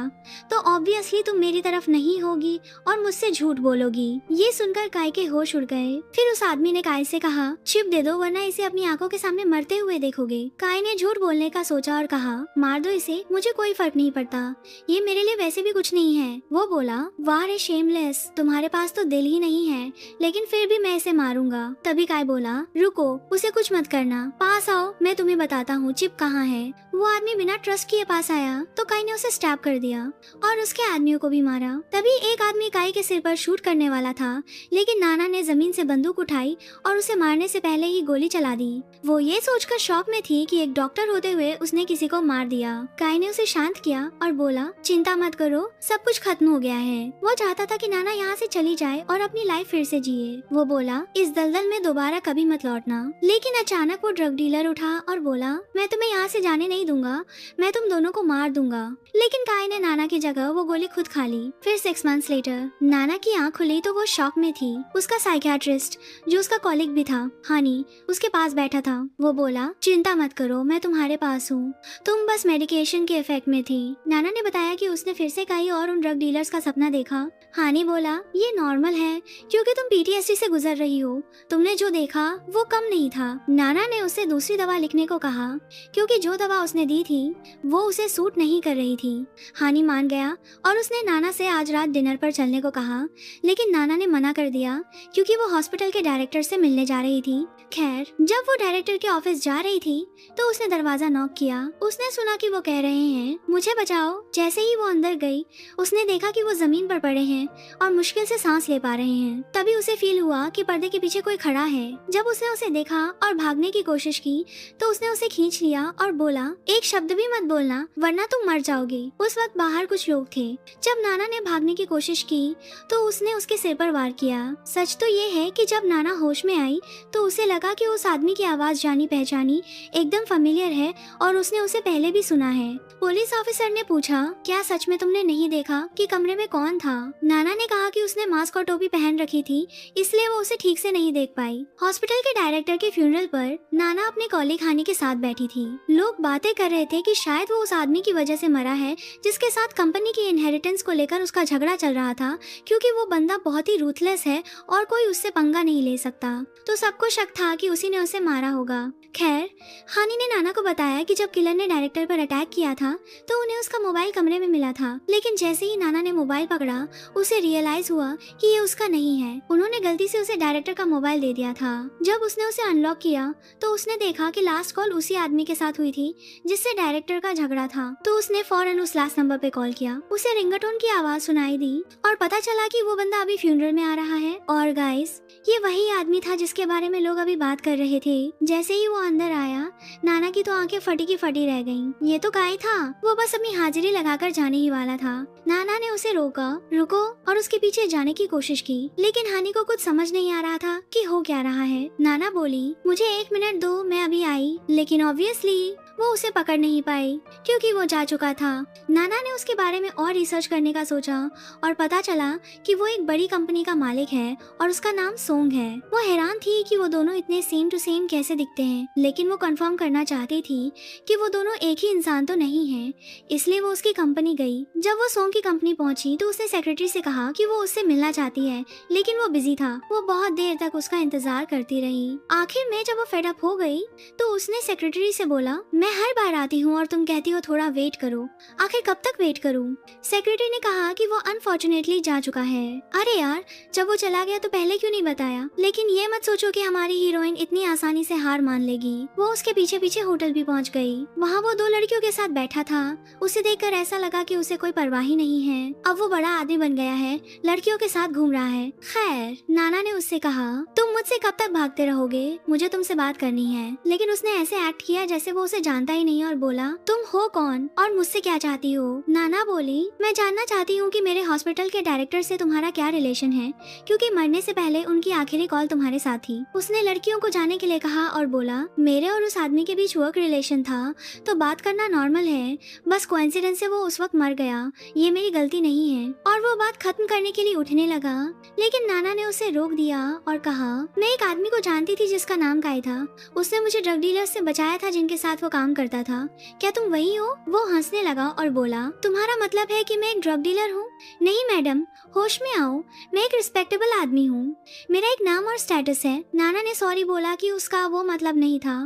तो ऑब्वियसली तुम मेरी तरफ नहीं होगी और मुझसे झूठ बोलोगी। ये सुनकर काई के होश उड़ गए। फिर उस आदमी ने काई से कहा, चिप दे दो वरना इसे अपनी आंखों के सामने मरते हुए देखोगे। काई ने झूठ बोलने का सोचा और कहा, मार दो इसे, मुझे कोई फर्क नहीं पड़ता, ये मेरे लिए वैसे भी कुछ नहीं है। वो बोला, वाह रे शेमलेस, तुम्हारे पास तो दिल ही नहीं है, लेकिन फिर भी मैं इसे मारूंगा। तभी काई बोला, रुको, उसे कुछ मत करना, पास आओ, मैं तुम्हें बताता हूँ चिप कहाँ है। वो आदमी बिना ट्रस्ट किए पास आया तो काई ने उसे स्टैब कर दिया और उसके आदमियों को भी मारा। तभी एक आदमी काई के सिर पर शूट करने वाला था, लेकिन नाना ने जमीन से बंदूक उठाई और उसे मारने से पहले ही गोली चला दी। वो ये सोचकर शॉक में थी कि एक डॉक्टर होते हुए उसने किसी को मार दिया। काई ने उसे शांत किया और बोला, चिंता मत करो, सब कुछ खत्म हो गया है। वो चाहता था कि नाना यहाँ से चली जाए और अपनी लाइफ फिर से जिए। वो बोला, इस दलदल में दोबारा कभी मत लौटना। लेकिन अचानक वो ड्रग डीलर उठा और बोला, मैं तुम्हें यहाँ से जाने नहीं दूंगा, मैं तुम दोनों को मार दूंगा। लेकिन काई ने नाना की जगह वो गोली खुद खा ली। फिर 6 मंथ्स लेटर नाना की आंख खुली तो वो शॉक में थी। उसका साइकियाट्रिस्ट, जो उसका कॉलिग भी था, हानी, उसके पास बैठा था। वो बोला, चिंता मत करो, मैं तुम्हारे पास हूँ, तुम बस मेडिकेशन के इफेक्ट में थी। नाना ने बताया कि उसने फिर से काई और उन ड्रग डीलर्स का सपना देखा। हानी बोला, ये नॉर्मल है क्योंकि तुम पीटीएसडी से गुजर रही हो, तुमने जो देखा वो कम नहीं था। नाना ने उसे दूसरी दवा लिखने को कहा, क्योंकि जो दवा उसने दी थी वो उसे सूट नहीं कर रही थी। हानी मान गया और उसने नाना से आज रात डिनर पर चलने को कहा, लेकिन नाना ने मना कर दिया क्योंकि वो हॉस्पिटल के डायरेक्टर से मिलने जा रही थी। खैर, जब वो डायरेक्टर के ऑफिस जा रही थी तो उसने दरवाजा नॉक किया। उसने सुना कि वो कह रहे हैं, मुझे बचाओ। जैसे ही वो अंदर गई, उसने देखा कि वो जमीन पर पड़े हैं और मुश्किल से सांस ले पा रहे हैं। तभी उसे फील हुआ कि पर्दे के पीछे कोई खड़ा है। जब उसने उसे देखा और भागने की कोशिश की तो उसने उसे खींच लिया और बोला, एक शब्द भी मत बोलना वरना तुम मर जाओगी। उस वक्त बाहर कुछ लोग थे। जब नाना ने भागने की कोशिश की तो उसने उसके सिर पर वार किया। सच तो ये है कि जब नाना होश में आई तो उसे लगा कि उस आदमी की आवाज जानी पहचानी एकदम फेमिलियर है और उसने उसे पहले भी सुना है। पुलिस ऑफिसर ने पूछा, क्या सच में तुमने नहीं देखा कि कमरे में कौन था? नाना ने कहा कि उसने मास्क और टोपी पहन रखी थी, इसलिए वो उसे ठीक से नहीं देख पाई। हॉस्पिटल के डायरेक्टर के फ्यूनरल पर नाना अपने कॉलीग हानी के साथ बैठी थी। लोग बातें कर रहे थे कि शायद वो उस आदमी की वजह से मरा है जिसके साथ कंपनी की इनहेरिटेंस को लेकर उसका झगड़ा चल रहा था, क्योंकि वो बंदा बहुत ही रूथलेस है और कोई उससे पंगा नहीं ले सकता। तो सबको शक था कि उसी ने उसे मारा होगा। खैर, हानी ने नाना को बताया कि जब किलर ने डायरेक्टर पर अटैक किया था तो उन्हें उसका मोबाइल कमरे में मिला था, लेकिन जैसे ही नाना ने मोबाइल पकड़ा उसे रियलाइज हुआ कि ये उसका नहीं है। उन्होंने गलती से उसे डायरेक्टर का मोबाइल दे दिया था। जब उसने उसे अनलॉक किया तो उसने देखा कि लास्ट कॉल उसी आदमी के साथ हुई थी जिससे डायरेक्टर का झगड़ा था। तो उसने फौरन उस लास्ट नंबर पे कॉल किया। उसे रिंगटोन की आवाज सुनाई दी और पता चला कि वो बंदा अभी फ्यूनरल में आ रहा है। और गाइस, ये वही आदमी था जिसके बारे में लोग अभी बात कर रहे थे। जैसे ही वो अंदर आया, नाना की तो आंखें फटी की फटी रह गईं। ये तो काई था, वो बस अपनी हाजिरी लगाकर जाने ही वाला था। नाना ने उसे रोका, रुको, और उसके पीछे जाने की कोशिश की, लेकिन हानि को कुछ समझ नहीं आ रहा था कि हो क्या रहा है। नाना बोली, मुझे 1 मिनट दो, मैं अभी आई। लेकिन ऑब्वियसली वो उसे पकड़ नहीं पाई क्योंकि वो जा चुका था। नाना ने उसके बारे में और रिसर्च करने का सोचा और पता चला कि वो एक बड़ी कंपनी का मालिक है और उसका नाम सोंग है। वो हैरान थी कि वो दोनों इतने सेम टू सेम कैसे दिखते हैं, लेकिन वो कंफर्म करना चाहती थी कि वो दोनों एक ही इंसान तो नहीं है, इसलिए वो उसकी कंपनी गई। जब वो सोंग की कंपनी पहुंची तो उसने सेक्रेटरी से कहा कि वो उससे मिलना चाहती है, लेकिन वो बिजी था। वो बहुत देर तक उसका इंतजार करती रही। आखिर में जब वो फेड अप हो गई तो उसने सेक्रेटरी से बोला, मैं हर बार आती हूँ और तुम कहती हो थोड़ा वेट करो, आखिर कब तक वेट करूँ? सेक्रेटरी ने कहा कि वो अनफॉर्चुनेटली जा चुका है। अरे यार, जब वो चला गया तो पहले क्यों नहीं बताया? लेकिन ये मत सोचो कि हमारी हीरोइन इतनी आसानी से हार मान लेगी। वो उसके पीछे पीछे होटल भी पहुंच गई। वहाँ वो 2 लड़कियों के साथ बैठा था। उसे देखकर ऐसा लगा कि उसे कोई परवाह ही नहीं है। अब वो बड़ा आदमी बन गया है, लड़कियों के साथ घूम रहा है। खैर, नाना ने उससे कहा, तुम मुझसे कब तक भागते रहोगे? मुझे तुमसे बात करनी है। लेकिन उसने ऐसे एक्ट किया जैसे वो उसे जानता ही नहीं और बोला, तुम हो कौन और मुझसे क्या चाहती हो? नाना बोली, मैं जानना चाहती हूँ कि मेरे हॉस्पिटल के डायरेक्टर से तुम्हारा क्या रिलेशन है, क्योंकि मरने से पहले उनकी आखिरी कॉल तुम्हारे साथ थी। उसने लड़कियों को जाने के लिए कहा और बोला, मेरे और उस आदमी के बीच वर्क रिलेशन था तो बात करना नॉर्मल है, बस कोइंसिडेंस से वो उस वक्त मर गया, ये मेरी गलती नहीं है। और वो बात खत्म करने के लिए उठने लगा, लेकिन नाना ने उसे रोक दिया और कहा, मैं एक आदमी को जानती थी जिसका नाम काय था। उसने मुझे ड्रग डीलर से बचाया था जिनके साथ वो काम करता था। क्या तुम वही हो? वो हंसने लगा और बोला, तुम्हारा मतलब है कि मैं एक ड्रग डीलर हूँ? नहीं मैडम, होश में आओ, मैं एक रिस्पेक्टेबल आदमी हूँ, मेरा एक नाम और स्टेटस है। नाना ने सॉरी बोला कि उसका वो मतलब नहीं था,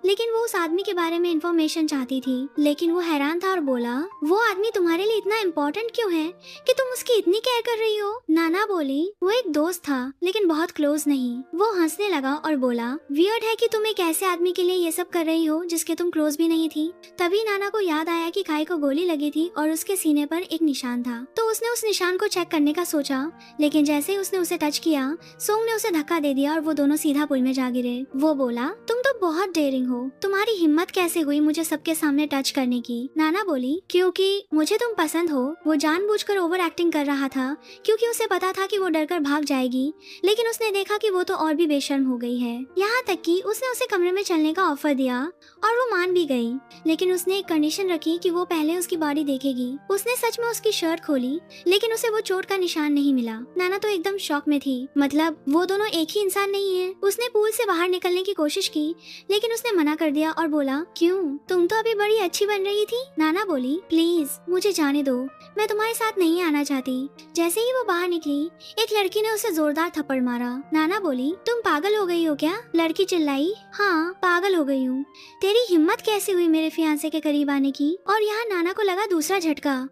लेकिन वो उस आदमी के बारे में इंफॉर्मेशन चाहती थी। लेकिन वो हैरान था और बोला, वो आदमी तुम्हारे लिए इतना इम्पोर्टेंट क्यों है कि तुम उसकी इतनी केयर कर रही हो? नाना बोली, वो एक दोस्त था लेकिन बहुत क्लोज नहीं। वो हंसने लगा और बोला, वियर्ड है कि तुम एक ऐसे आदमी के लिए ये सब कर रही हो जिसके तुम क्लोज भी नहीं थी। तभी नाना को याद आया कि खाई को गोली लगी थी और उसके सीने पर एक निशान था, तो उसने उस निशान को चेक करने का सोचा, लेकिन जैसे ही उसने उसे टच किया, सोंग ने उसे धक्का दे दिया और वो दोनों सीधा पुल में जा गिरे। वो बोला, तुम तो बहुत डेयरिंग हो, तुम्हारी हिम्मत कैसे हुई मुझे सबके सामने टच करने की? नाना बोली, क्योंकि मुझे तुम पसंद हो। वो जानबूझकर ओवर एक्टिंग कर रहा था क्योंकि उसे पता था कि वो डरकर भाग जाएगी, लेकिन उसने देखा कि वो तो और भी बेशर्म हो गई है। यहाँ तक कि उसने उसे कमरे में चलने का ऑफर दिया और वो मान भी गई, लेकिन उसने एक कंडीशन रखी कि वो पहले उसकी बॉडी देखेगी। उसने सच में उसकी शर्ट खोली, लेकिन उसे वो चोट का निशान नहीं मिला। नाना तो एकदम शॉक में थी, मतलब वो दोनों एक ही इंसान नहीं है। उसने पूल से बाहर निकलने की कोशिश की, लेकिन उसने मना कर दिया और बोला, क्यों? तुम तो अभी बड़ी अच्छी बन रही थी। नाना बोली, प्लीज मुझे जाने दो, मैं तुम्हारे साथ नहीं आना चाहती। जैसे ही वो बाहर निकली, एक लड़की ने उसे जोरदार थप्पड़ मारा। नाना बोली, तुम पागल हो गई हो क्या? लड़की चिल्लाई, हाँ पागल हो गई हूँ। तेरी हिम्मत कैसे हुई मेरे फियांसे के करीब आने की? और यहाँ नाना को लगा दूसरा झटका।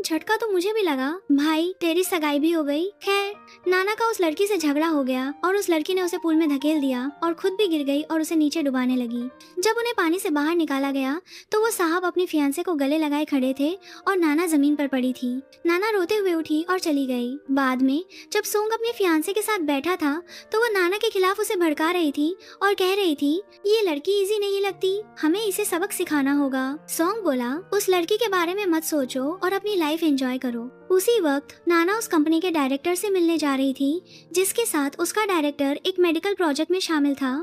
झटका तो मुझे भी लगा। भाई, तेरी सगाई भी हो गई। खैर, नाना का उस लड़की से झगड़ा हो गया और उस लड़की ने उसे पूल में धकेल दिया और खुद भी गिर गई और उसे नीचे डुबाने लगी। जब उन्हें पानी से बाहर निकाला गया तो वो साहब अपनी फियांसे को गले लगाए खड़े थे और नाना जमीन पर पड़ी थी। नाना रोते हुए उठी और चली गई। बाद में जब सोंग अपने फियांसे के साथ बैठा था तो वो नाना के खिलाफ उसे भड़का रही थी और कह रही थी, ये लड़की इजी नहीं लगती, हमें इसे सबक सिखाना होगा। सोंग बोला, उस लड़की के बारे में मत सोचो और अपनी लाइफ एंजॉय करो। उसी वक्त नाना उस कंपनी के डायरेक्टर से मिलने जा रही थी, जिसके साथ उसका डायरेक्टर एक मेडिकल प्रोजेक्ट में शामिल था,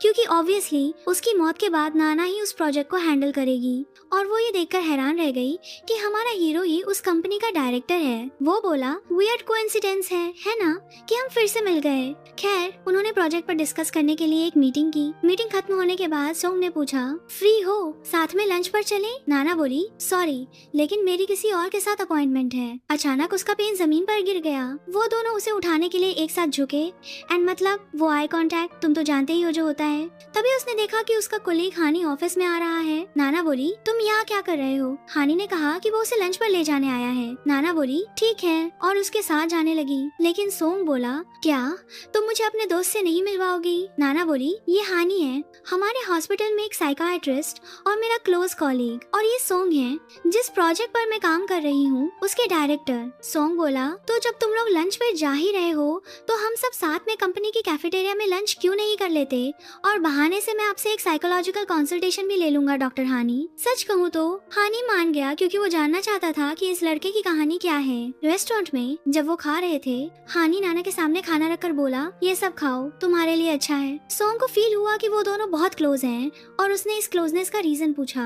क्योंकि ऑब्वियसली उसकी मौत के बाद नाना ही उस प्रोजेक्ट को हैंडल करेगी। और वो ये देखकर हैरान रह गई कि हमारा हीरो ही उस कंपनी का डायरेक्टर है। वो बोला, वियर्ड कोइंसिडेंस है ना कि हम फिर से मिल गए। खैर, उन्होंने प्रोजेक्ट पर डिस्कस करने के लिए एक मीटिंग की। मीटिंग खत्म होने के बाद सोंग ने पूछा, फ्री हो, साथ में लंच पर चलें? नाना बोली, सॉरी, लेकिन मेरी किसी और के साथ अपॉइंटमेंट है। अचानक उसका पेन जमीन पर गिर गया। वो दोनों उसे उठाने के लिए एक साथ झुके एंड मतलब वो आई कांटेक्ट तुम तो जानते ही हो जो होता है। तभी उसने देखा कि उसका कोलीग हानी ऑफिस में आ रहा है। नाना बोली, तुम यहाँ क्या कर रहे हो? हानी ने कहा कि वो उसे लंच पर ले जाने आया है। नाना बोली, ठीक है, और उसके साथ जाने लगी। लेकिन सोंग बोला, क्या तुम मुझे अपने दोस्त से नहीं मिलवाओगी? नाना बोली, ये हानी है, हमारे हॉस्पिटल में एक साइकाट्रिस्ट और मेरा क्लोज कॉलीग, और ये सोंग है जिस प्रोजेक्ट पर मैं काम कर रही हूँ उसके डायरेक्टर। डॉक्टर। सोंग बोला, तो जब तुम लोग लंच पे जा ही रहे हो तो हम सब साथ में कंपनी की कैफेटेरिया में लंच क्यों नहीं कर लेते, और बहाने से मैं आपसे एक साइकोलॉजिकल कंसल्टेशन भी ले लूंगा डॉक्टर हानी। सच कहूँ तो हानी मान गया क्योंकि वो जानना चाहता था कि इस लड़के की कहानी क्या है। रेस्टोरेंट में जब वो खा रहे थे, हानी नाना के सामने खाना रखकर बोला, ये सब खाओ, तुम्हारे लिए अच्छा है। सोंग को फील हुआ कि वो दोनों बहुत क्लोज हैं और उसने इस क्लोजनेस का रीजन पूछा।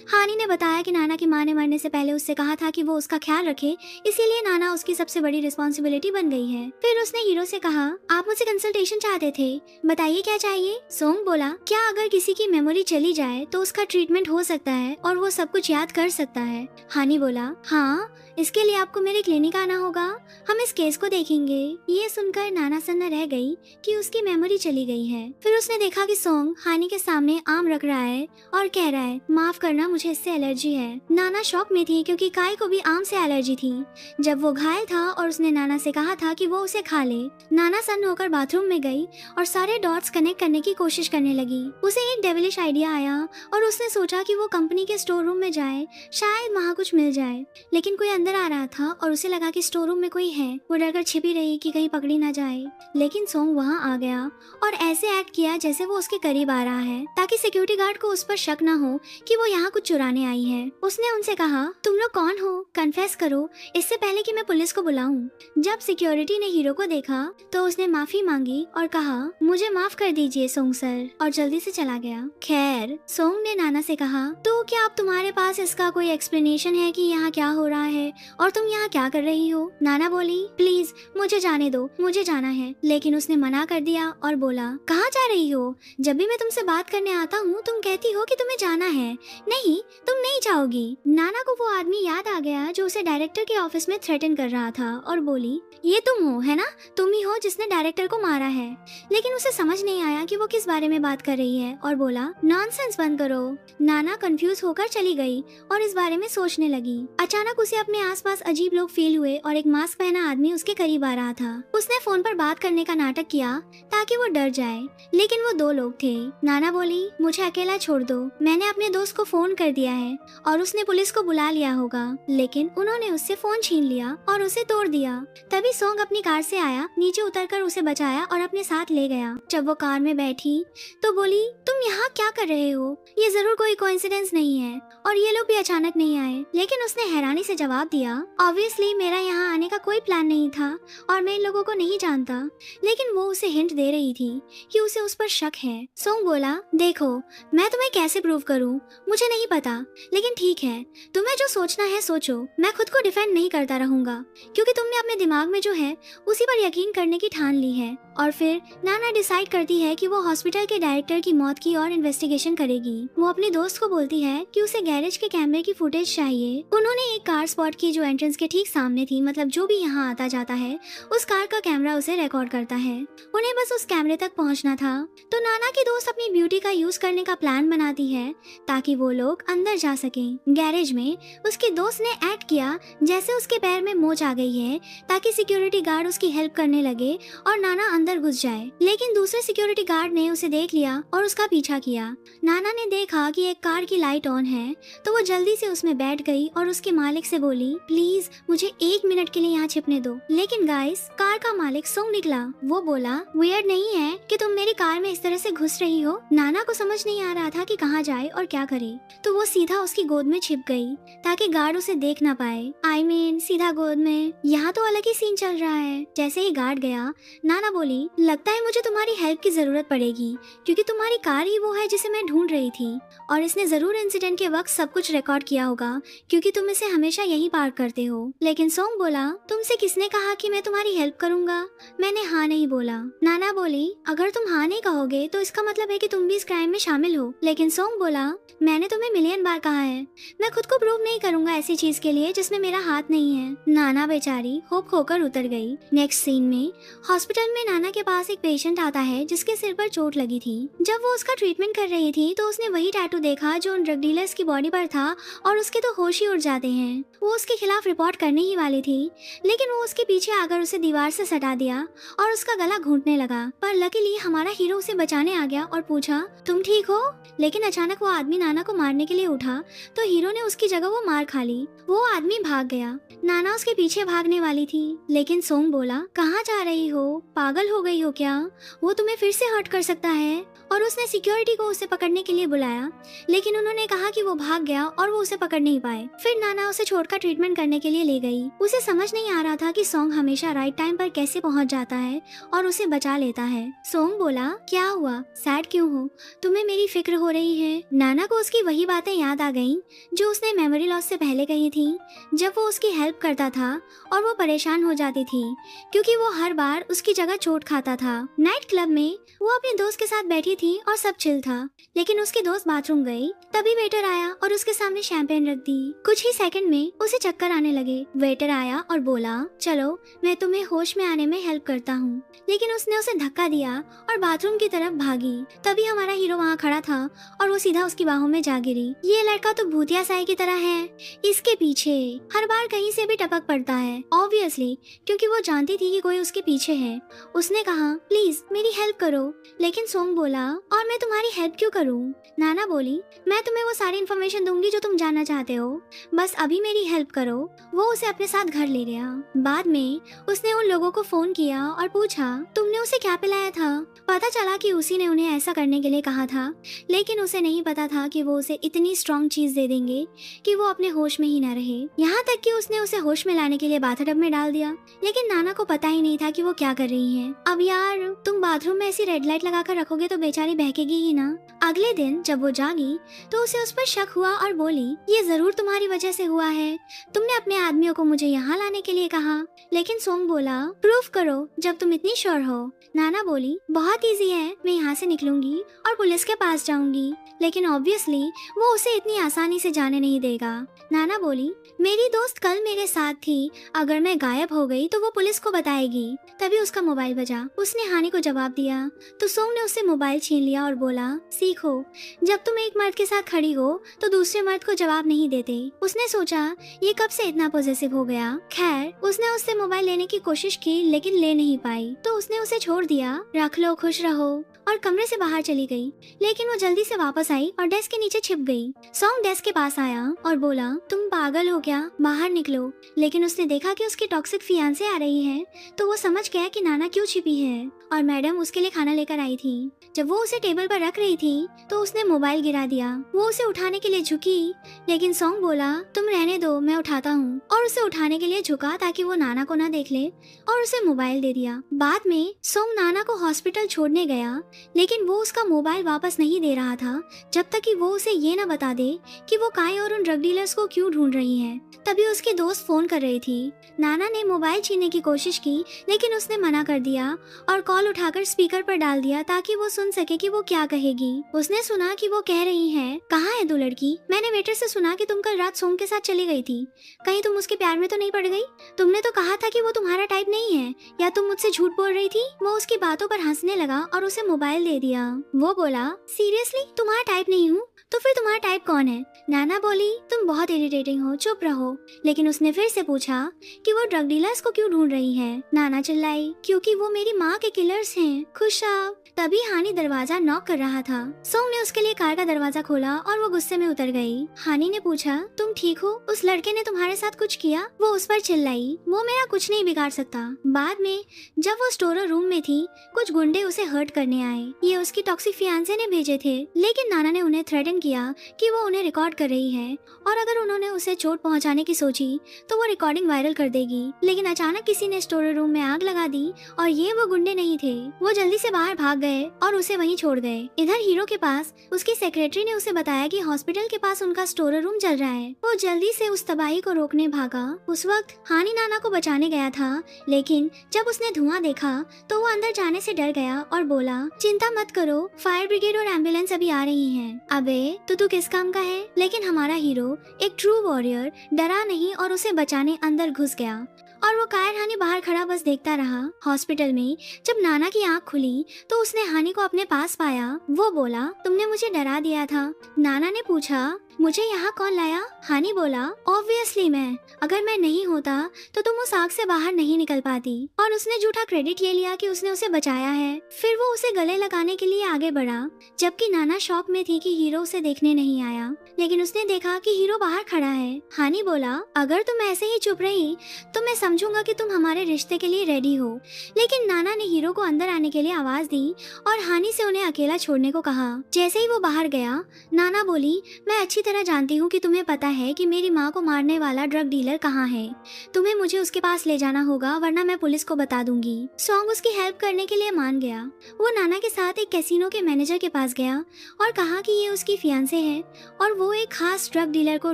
हानी ने बताया कि नाना की माँ ने मरने से पहले उससे कहा था कि वो उसका ख्याल रखे, इसीलिए नाना उसकी सबसे बड़ी रिस्पॉन्सिबिलिटी बन गई है। फिर उसने हीरो से कहा, आप मुझसे कंसल्टेशन चाहते थे, बताइए क्या चाहिए। सोंग बोला, क्या अगर किसी की मेमोरी चली जाए तो उसका ट्रीटमेंट हो सकता है और वो सब कुछ याद कर सकता है। हानी बोला, हाँ, इसके लिए आपको मेरे क्लिनिक आना होगा, हम इस केस को देखेंगे। ये सुनकर नाना सन्ना रह गई कि उसकी मेमोरी चली गई है। फिर उसने देखा कि सोंग हानी के सामने आम रख रहा है और कह रहा है, माफ करना, मुझे इससे एलर्जी है। नाना शॉक में थी क्योंकि काई को भी आम से एलर्जी थी। जब वो घायल था और उसने नाना से कहा था कि वो उसे खा ले, नाना सन्न होकर बाथरूम में गई और सारे डॉट्स कनेक्ट करने की कोशिश करने लगी। उसे एक डेविलिश आइडिया आया और उसने सोचा कि वो कंपनी के स्टोर रूम में जाए, शायद वहाँ कुछ मिल जाए। लेकिन कोई अंदर आ रहा था और उसे लगा कि स्टोर रूम में कोई है। वो डरकर छिपी रही कि कहीं पकड़ी ना जाए। लेकिन सोंग वहाँ आ गया और ऐसे एक्ट किया जैसे वो उसके करीब आ रहा है ताकि सिक्योरिटी गार्ड को उस पर शक ना हो कि वो यहाँ कुछ चुराने आई है। उसने उनसे कहा, तुम लोग कौन हो, कन्फेस करो इससे पहले कि मैं पुलिस को बुलाऊं। जब सिक्योरिटी ने हीरो को देखा तो उसने माफी मांगी और कहा, मुझे माफ कर दीजिए सोंग सर, और जल्दी से चला गया। खैर, सोंग ने नाना से कहा, तो क्या अब तुम्हारे पास इसका कोई एक्सप्लेनेशन है कि यहाँ क्या हो रहा है और तुम यहाँ क्या कर रही हो। नाना बोली, प्लीज मुझे जाने दो, मुझे जाना है। लेकिन उसने मना कर दिया और बोला, कहाँ जा रही हो, जब भी मैं तुमसे बात करने आता हूँ तुम कहती हो कि तुम्हें जाना है, नहीं तुम नहीं जाओगी। नाना को वो आदमी याद आ गया जो उसे डायरेक्टर के ऑफिस में थ्रेटन कर रहा था और बोली, ये तुम हो है ना, तुम ही हो जिसने डायरेक्टर को मारा है। लेकिन उसे समझ नहीं आया कि वो किस बारे में बात कर रही है और बोला, नॉनसेंस बंद करो। नाना कंफ्यूज होकर चली गई और इस बारे में सोचने लगी। अचानक उसे अपने आसपास अजीब लोग फील हुए और एक मास्क पहना आदमी उसके करीब आ रहा था। उसने फोन पर बात करने का नाटक किया ताकि वो डर जाए, लेकिन वो दो लोग थे। नाना बोली, मुझे अकेला छोड़ दो, मैंने अपने दोस्त को फोन कर दिया है और उसने पुलिस को बुला लिया होगा। लेकिन उन्होंने उससे फोन छीन लिया और उसे तोड़ दिया। तभी सोंग अपनी कार से आया, नीचे उतरकर उसे बचाया और अपने साथ ले गया। जब वो कार में बैठी तो बोली, तुम यहाँ क्या कर रहे हो, ये जरूर कोई कोइंसिडेंस नहीं है और ये लोग भी अचानक नहीं आए। लेकिन उसने हैरानी से जवाब दिया, ऑब्वियसली मेरा यहाँ आने का कोई प्लान नहीं था और मैं इन लोगों को नहीं जानता। लेकिन वो उसे हिंट दे रही थी कि उसे उस पर शक है। सोंग बोला, देखो मैं तुम्हें कैसे प्रूव करूं, मुझे नहीं पता, लेकिन ठीक है, तुम्हें जो सोचना है सोचो, मैं खुद को डिफेंड नहीं करता रहूंगा क्योंकि तुमने अपने दिमाग में जो है उसी पर यकीन करने की ठान ली है। और फिर नाना डिसाइड करती है कि वो हॉस्पिटल के डायरेक्टर की मौत की और इन्वेस्टिगेशन करेगी। वो अपने दोस्त को बोलती है कि उसे गैरेज के कैमरे की फुटेज चाहिए। उन्होंने एक कार स्पॉट की जो एंट्रेंस के ठीक सामने थी, मतलब जो भी यहाँ आता जाता है उस कार का कैमरा उसे रिकॉर्ड करता है। उन्हें बस उस कैमरे तक पहुँचना था। तो नाना की दोस्त अपनी ब्यूटी का यूज करने का प्लान बनाती है ताकि वो लोग अंदर जा सकें। गैरेज में उसके दोस्त ने एक्ट किया जैसे उसके पैर में मोच आ गई है ताकि सिक्योरिटी गार्ड उसकी हेल्प करने लगे और नाना अंदर घुस जाए। लेकिन दूसरे सिक्योरिटी गार्ड ने उसे देख लिया और उसका पीछा किया। नाना ने देखा कि एक कार की लाइट ऑन है तो वो जल्दी से उसमें बैठ गई और उसके मालिक से बोली, प्लीज मुझे 1 मिनट के लिए यहाँ छिपने दो। लेकिन गाइस, कार का मालिक सोंग निकला। वो बोला, वियर्ड नहीं है कि तुम मेरी कार में इस तरह से घुस रही हो। नाना को समझ नहीं आ रहा था कि कहाँ जाए और क्या करे, तो वो सीधा उसकी गोद में छिप गई ताकि गार्ड उसे देख ना पाए। आई मीन सीधा गोद में। यहाँ तो अलग ही सीन चल रहा है। जैसे ही गार्ड गया, नाना बोली, लगता है मुझे तुम्हारी हेल्प की जरूरत पड़ेगी क्योंकि तुम्हारी कार ही वो है जिसे मैं ढूंढ रही थी और इसने जरूर इंसिडेंट के वक्त सब कुछ रिकॉर्ड किया होगा क्योंकि तुम इसे हमेशा यही पार्क करते हो। लेकिन सोंग बोला, तुमसे किसने कहा कि मैं तुम्हारी हेल्प करूंगा? मैंने हाँ नहीं बोला। नाना बोली, अगर तुम हाँ नहीं कहोगे तो इसका मतलब है कि तुम भी इस क्राइम में शामिल हो। लेकिन सोंग बोला, मैंने तुम्हें मिलियन बार कहा है, मैं खुद को प्रूव नहीं करूंगा ऐसी चीज के लिए जिसमें मेरा हाथ नहीं है। नाना बेचारी होप खोकर उतर गई। नेक्स्ट सीन में हॉस्पिटल में नाना के पास एक पेशेंट आता है जिसके सिर पर चोट लगी थी। जब वो उसका ट्रीटमेंट कर रही थी तो उसने वही टैटू देखा जो उन ड्रग डीलर्स की बॉडी पर था और उसके तो होश ही उड़ जाते हैं। वो उसके खिलाफ रिपोर्ट करने ही वाली थी, लेकिन वो उसके पीछे आकर उसे दीवार से सटा दिया और उसका गला घूंटने लगा। लगा, पर लकीली हमारा हीरो उसे बचाने आ गया और पूछा तुम ठीक हो। लेकिन अचानक वो आदमी नाना को मारने के लिए उठा तो हीरो ने उसकी जगह वो मार खा ली। वो आदमी भाग गया। नाना उसके पीछे भागने वाली थी, लेकिन सोंग बोला कहाँ जा रही हो, पागल हो गई हो क्या, वो तुम्हें फिर से हर्ट कर सकता है। और उसने सिक्योरिटी को उसे पकड़ने के लिए बुलाया, लेकिन उन्होंने कहा कि वो भाग गया और वो उसे पकड़ नहीं पाए। फिर नाना उसे छोड़कर ट्रीटमेंट करने के लिए ले गई। उसे समझ नहीं आ रहा था कि सोंग हमेशा राइट टाइम पर कैसे पहुंच जाता है और उसे बचा लेता है। सोंग बोला क्या हुआ, सैड क्यों हो, तुम्हें मेरी फिक्र हो रही है। नाना को उसकी वही बातें याद आ गईं जो उसने मेमोरी लॉस से पहले कही थी, जब वो उसकी हेल्प करता था और वो परेशान हो जाती थी क्योंकि वो हर बार उसकी जगह चोट खाता था। नाइट क्लब में वो अपने दोस्त के साथ बैठी थी और सब चिल था, लेकिन उसकी दोस्त बाथरूम गई। तभी वेटर आया और उसके सामने शैंपेन रख दी। कुछ ही सेकंड में उसे चक्कर आने लगे। वेटर आया और बोला चलो मैं तुम्हें होश में आने में हेल्प करता हूँ, लेकिन उसने उसे धक्का दिया और बाथरूम की तरफ भागी। तभी हमारा हीरो वहाँ खड़ा था और वो सीधा उसकी बाहों में जा गिरी। ये लड़का तो भूतिया साई की तरह है, इसके पीछे हर बार कहीं से भी टपक पड़ता है, ऑब्वियसली क्योंकि वो जानती थी कि कोई उसके पीछे है। उसने कहा प्लीज मेरी हेल्प करो, लेकिन सोंग बोला और मैं तुम्हारी हेल्प क्यों करूं। नाना बोली मैं तुम्हें वो सारी इन्फॉर्मेशन दूंगी जो तुम जानना चाहते हो, बस अभी मेरी हेल्प करो। वो उसे अपने साथ घर ले गया। बाद में उसने उन लोगों को फोन किया और पूछा तुमने उसे क्या पिलाया था। पता चला कि उसी ने उन्हें ऐसा करने के लिए कहा था, लेकिन उसे नहीं पता था कि वो उसे इतनी स्ट्रॉन्ग चीज दे देंगे कि वो अपने होश में ही न रहे। यहाँ तक कि उसने उसे होश में लाने के लिए बाथटब में डाल दिया, लेकिन नाना को पता ही नहीं था कि वो क्या कर रही है। अब यार तुम बाथरूम में ऐसी रेड लाइट लगाकर रखोगे तो बेचारी बहकेगी ही ना। अगले दिन जब वो जागी तो उसे उस पर शक हुआ और बोली ये जरूर तुम्हारी वजह से हुआ है, तुमने अपने आदमियों को मुझे यहाँ लाने के लिए कहा। लेकिन सोंग बोला प्रूफ करो जब तुम इतनी श्योर हो। नाना बोली बहुत इजी है, मैं यहाँ से निकलूंगी और पुलिस के पास जाऊंगी, लेकिन ऑब्वियसली वो उसे इतनी आसानी से जाने नहीं देगा। नाना बोली मेरी दोस्त कल मेरे साथ थी, अगर मैं गायब हो गई तो वो पुलिस को बताएगी। तभी उसका मोबाइल बजा। उसने हानि को जवाब दिया तो सोंग ने उससे मोबाइल छीन लिया और बोला सीखो, जब तुम एक मर्द के साथ खड़ी हो तो दूसरे मर्द को जवाब नहीं देते। उसने सोचा ये कब से इतना पॉजेसिव हो गया। खैर उसने उससे मोबाइल लेने की कोशिश की, लेकिन ले नहीं पाई तो उसने उसे छोड़ दिया, रख लो खुश रहो, और कमरे से बाहर चली गई। लेकिन वो जल्दी से वापस आई और डेस्क के नीचे छिप गई। सोंग डेस्क के पास आया और बोला तुम पागल हो क्या, बाहर निकलो। लेकिन उसने देखा कि उसकी टॉक्सिक फियांसे आ रही है, तो वो समझ गया कि नाना क्यों छिपी है और मैडम उसके लिए खाना लेकर आई थी। जब वो उसे टेबल पर रख रही थी तो उसने मोबाइल गिरा दिया। वो उसे उठाने के लिए झुकी, लेकिन सोंग बोला तुम रहने दो मैं उठाता हूँ, और उसे उठाने के लिए झुका ताकि वो नाना को ना देख ले, और उसे मोबाइल दे दिया। बाद में सोंग नाना को हॉस्पिटल छोड़ने गया, लेकिन वो उसका मोबाइल वापस नहीं दे रहा था जब तक कि वो उसे ये ना बता दे कि वो काई और उन ड्रग डीलर्स को क्यों ढूंढ रही है। तभी उसकी दोस्त फोन कर रही थी। नाना ने मोबाइल छीनने की कोशिश की, लेकिन उसने मना कर दिया और कॉल उठाकर स्पीकर पर डाल दिया ताकि वो सुन सके कि वो क्या कहेगी। उसने सुना कि वो कह रही है कहाँ है तू लड़की, मैंने वेटर से सुना कि तुम कल रात सोंग के साथ चली गई थी, कहीं तुम उसके प्यार में तो नहीं पड़ गई। तुमने तो कहा था कि वो तुम्हारा टाइप नहीं है, या तुम मुझसे झूठ बोल रही थी। वो उसकी बातों पर हंसने लगा और उसे मोबाइल दे दिया। वो बोला सीरियसली तुम्हारा टाइप नहीं हूँ, तो फिर तुम्हारा टाइप कौन है। नाना बोली तुम बहुत इरिटेटिंग हो, चुप रहो। लेकिन उसने फिर से पूछा कि वो ड्रग डीलर्स को क्यों ढूंढ रही है। नाना चिल्लाई क्योंकि वो मेरी माँ के किलर्स हैं। खुश आप। तभी हानि दरवाजा नॉक कर रहा था। सोंग ने उसके लिए कार का दरवाजा खोला और वो गुस्से में उतर गई। हानि ने पूछा तुम ठीक हो, उस लड़के ने तुम्हारे साथ कुछ किया। वो उस पर चिल्लाई वो मेरा कुछ नहीं बिगाड़ सकता। बाद में जब वो स्टोर रूम में थी, कुछ गुंडे उसे हर्ट करने आए। ये उसकी टॉक्सिक फियांसे ने भेजे थे, लेकिन नाना ने उन्हें थ्रेटन किया कि वो उन्हें रिकॉर्ड कर रही है और अगर उन्होंने उसे चोट पहुंचाने की सोची तो वो रिकॉर्डिंग वायरल कर देगी। लेकिन अचानक किसी ने स्टोर रूम में आग लगा दी और ये वो गुंडे नहीं थे। वो जल्दी से बाहर भाग गए और उसे वहीं छोड़ गए। इधर हीरो के पास उसकी सेक्रेटरी ने उसे बताया कि हॉस्पिटल के पास उनका स्टोर रूम जल रहा है। वो जल्दी से उस तबाही को रोकने भागा। उस वक्त हानि नाना को बचाने गया था, लेकिन जब उसने धुआं देखा तो वो अंदर जाने से डर गया और बोला चिंता मत करो, फायर ब्रिगेड और एम्बुलेंस अभी आ रही हैं। अबे तो तू किस काम का है। लेकिन हमारा हीरो एक ट्रू वॉरियर डरा नहीं और उसे बचाने अंदर घुस गया और वो कायर हानी बाहर खड़ा बस देखता रहा। हॉस्पिटल में जब नाना की आंख खुली तो उसने हानी को अपने पास पाया। वो बोला, तुमने मुझे डरा दिया था। नाना ने पूछा, मुझे यहाँ कौन लाया? हानी बोला, ऑब्वियसली मैं। अगर मैं नहीं होता तो तुम उस आग से बाहर नहीं निकल पाती। और उसने झूठा क्रेडिट ले लिया कि उसने उसे बचाया है। फिर वो उसे गले लगाने के लिए आगे बढ़ा, जबकि नाना शॉक में थी कि हीरो उसे देखने नहीं आया। लेकिन उसने देखा कि हीरो बाहर खड़ा है। हानी बोला, अगर तुम ऐसे ही चुप रही तो मैं समझूंगा कि तुम हमारे रिश्ते के लिए रेडी हो। लेकिन नाना ने हीरो को अंदर आने के लिए आवाज दी और हानी से उन्हें अकेला छोड़ने को कहा। जैसे ही वो बाहर गया, नाना बोली, मैं अच्छी तरह जानती हूँ कि तुम्हें पता है कि मेरी माँ को मारने वाला ड्रग डीलर कहाँ है। तुम्हें मुझे उसके पास ले जाना होगा, वरना मैं पुलिस को बता दूंगी। सॉन्ग उसकी हेल्प करने के लिए मान गया। वो नाना के साथ एक कैसीनो के मैनेजर के पास गया और कहा कि ये उसकी फियांसे है और वो एक खास ड्रग डीलर को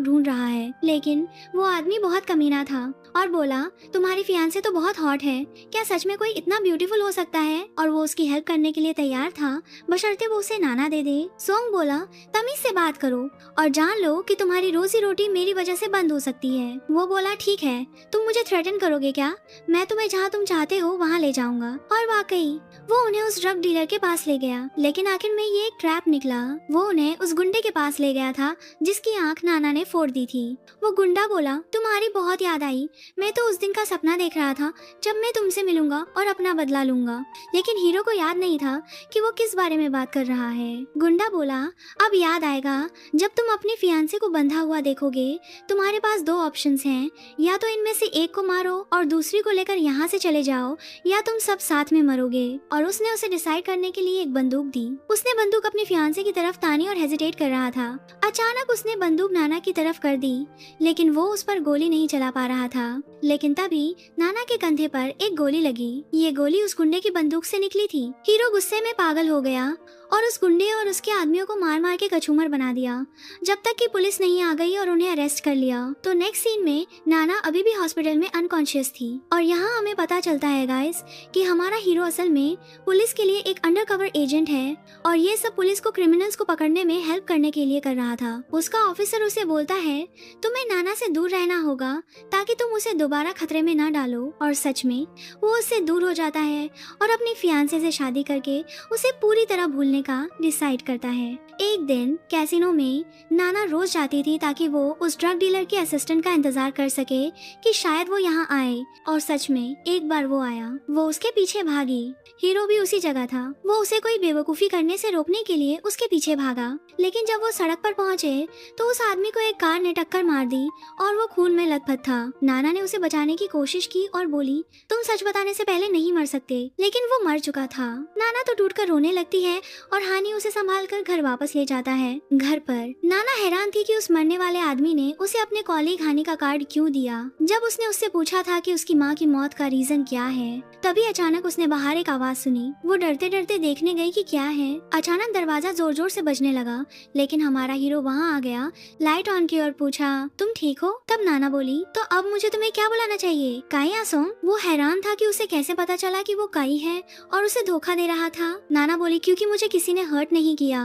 ढूंढ रहा है। लेकिन वो आदमी बहुत कमीना था और बोला, तुम्हारी फियांसे तो बहुत हॉट है, क्या सच में कोई इतना ब्यूटीफुल हो सकता है? और वो उसकी हेल्प करने के लिए तैयार था, बशर्ते वो उसे नाना दे दे। सॉन्ग बोला, तमीज से बात करो और जान लो कि तुम्हारी रोजी रोटी मेरी वजह से बंद हो सकती है। वो बोला, ठीक है, तुम मुझे थ्रेटन करोगे क्या? मैं तुम्हें जहाँ तुम चाहते हो वहाँ ले जाऊंगा। और वाकई वो उन्हें उस ड्रग डीलर के पास ले गया। लेकिन आखिर में ये एक ट्रैप निकला। वो उन्हें उस गुंडे के पास ले गया था जिसकी आंख नाना ने फोड़ दी थी। वो गुंडा बोला, तुम्हारी बहुत याद आई। मैं तो उस दिन का सपना देख रहा था जब मैं तुमसे मिलूंगा और अपना बदला लूंगा। लेकिन हीरो को याद नहीं था कि वो किस बारे में बात कर रहा है। गुंडा बोला, अब याद आएगा जब तुम अपनी फियांसे को बंधा हुआ देखोगे। तुम्हारे पास दो ऑप्शंस हैं, या तो इनमें से एक को मारो और दूसरी को लेकर यहाँ से चले जाओ, या तुम सब साथ में मरोगे। और उसने उसे डिसाइड करने के लिए एक बंदूक दी। उसने बंदूक अपनी फियांसे की तरफ तानी और हेजिटेट कर रहा था। अचानक उसने बंदूक नाना की तरफ कर दी, लेकिन वो उस पर गोली नहीं चला पा रहा था। लेकिन तभी नाना के कंधे पर एक गोली लगी। ये गोली उस गुंडे की बंदूक से निकली थी। हीरो गुस्से में पागल हो गया और उस गुंडे और उसके आदमियों को मार मार के कचूमर बना दिया, जब तक कि पुलिस नहीं आ गई और उन्हें अरेस्ट कर लिया। तो नेक्स्ट सीन में नाना अभी भी हॉस्पिटल में अनकॉन्शियस थी। और यहाँ हमें पता चलता है गाइस कि हमारा हीरो असल में पुलिस के लिए एक अंडरकवर एजेंट है और ये सब पुलिस को क्रिमिनल्स को पकड़ने में हेल्प करने के लिए कर रहा था। उसका ऑफिसर उसे बोलता है, तुम्हें नाना से दूर रहना होगा ताकि तुम उसे दोबारा खतरे में ना डालो। और सच में वो उससे दूर हो जाता है और अपनी फियांसे से शादी करके उसे पूरी तरह भूलने का डिसाइड करता है। एक दिन कैसीनो में नाना रोज जाती थी ताकि वो उस ड्रग डीलर के असिस्टेंट का इंतजार कर सके कि शायद वो यहाँ आए। और सच में एक बार वो आया। वो उसके पीछे भागी। हीरो भी उसी जगह था। वो उसे कोई बेवकूफी करने से रोकने के लिए उसके पीछे भागा। लेकिन जब वो सड़क पर पहुंचे तो उस आदमी को एक कार ने टक्कर मार दी और वो खून में लथपथ था। नाना ने उसे बचाने की कोशिश की और बोली, तुम सच बताने से पहले नहीं मर सकते। लेकिन वो मर चुका था। नाना तो टूटकर रोने लगती है और हानी उसे संभाल कर घर वापस ले जाता है। घर पर नाना हैरान थी कि उस मरने वाले आदमी ने उसे अपने कॉलीग हानी का कार्ड क्यों दिया। जब उसने उससे पूछा था कि उसकी माँ की मौत का रीजन क्या है, तभी अचानक उसने बाहर एक आवाज सुनी। वो डरते डरते देखने गई कि क्या है। अचानक दरवाजा जोर जोर से बजने लगा, लेकिन हमारा हीरो वहाँ आ गया, लाइट ऑन की और पूछा, तुम ठीक हो? तब नाना बोली, तो अब मुझे तुम्हें क्या बुलाना चाहिए, काई आसोम? वो हैरान था कि उसे कैसे पता चला कि वो काई है और उसे धोखा दे रहा था। नाना बोली, क्योंकि मुझे किसी ने हर्ट नहीं किया,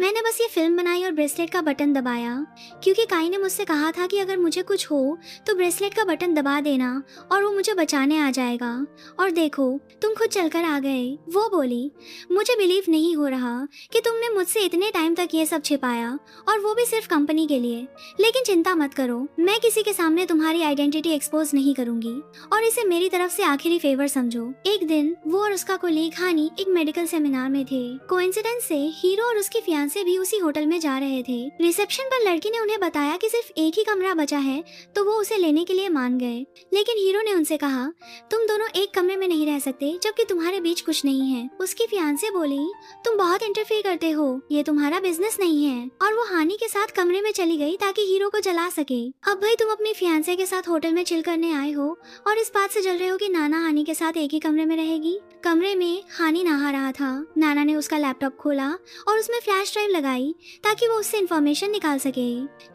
मैंने बस ये फिल्म बनाई और ब्रेसलेट का बटन दबाया। क्योंकि काई ने मुझसे कहा था कि अगर मुझे कुछ हो तो ब्रेसलेट का बटन दबा देना और वो मुझे बचाने आ जाएगा। और देखो, तुम खुद चलकर आ गए। वो बोली, मुझे बिलीव नहीं हो रहा कि तुमने मुझसे इतने टाइम तक ये सब छिपाया, और वो भी सिर्फ कंपनी के लिए। लेकिन चिंता मत करो, मैं किसी के सामने तुम्हारी आइडेंटिटी एक्सपोज नहीं करूंगी और इसे मेरी तरफ से आखिरी फेवर समझो। एक दिन वो और उसका कोलीग हानी एक मेडिकल सेमिनार में थे। कोइंसिडेंस से हीरो और उसकी फियांसे भी उसी होटल में जा रहे थे। रिसेप्शन पर लड़की ने उन्हें बताया कि सिर्फ एक ही कमरा बचा है, तो वो उसे लेने के लिए मान गए। लेकिन हीरो ने उनसे कहा, तुम दोनों एक कमरे में नहीं रह सकते जबकि तुम्हारे बीच कुछ नहीं है। उसकी फियांसे बोली, तुम बहुत इंटरफेयर करते हो, ये तुम्हारा बिजनेस नहीं है। और वो हानी के साथ कमरे में चली गई ताकि हीरो को जला सके। अब भाई तुम अपनी फियांसे के साथ होटल में चिल करने आए हो और इस बात से जल रहे हो कि नाना हानी के साथ एक ही कमरे में रहेगी। कमरे में हानी नहा रहा था। नाना ने उसका लैपटॉप खोला और उसमें फ्लैश ड्राइव लगाई ताकि वो उससे इंफॉर्मेशन निकाल सके।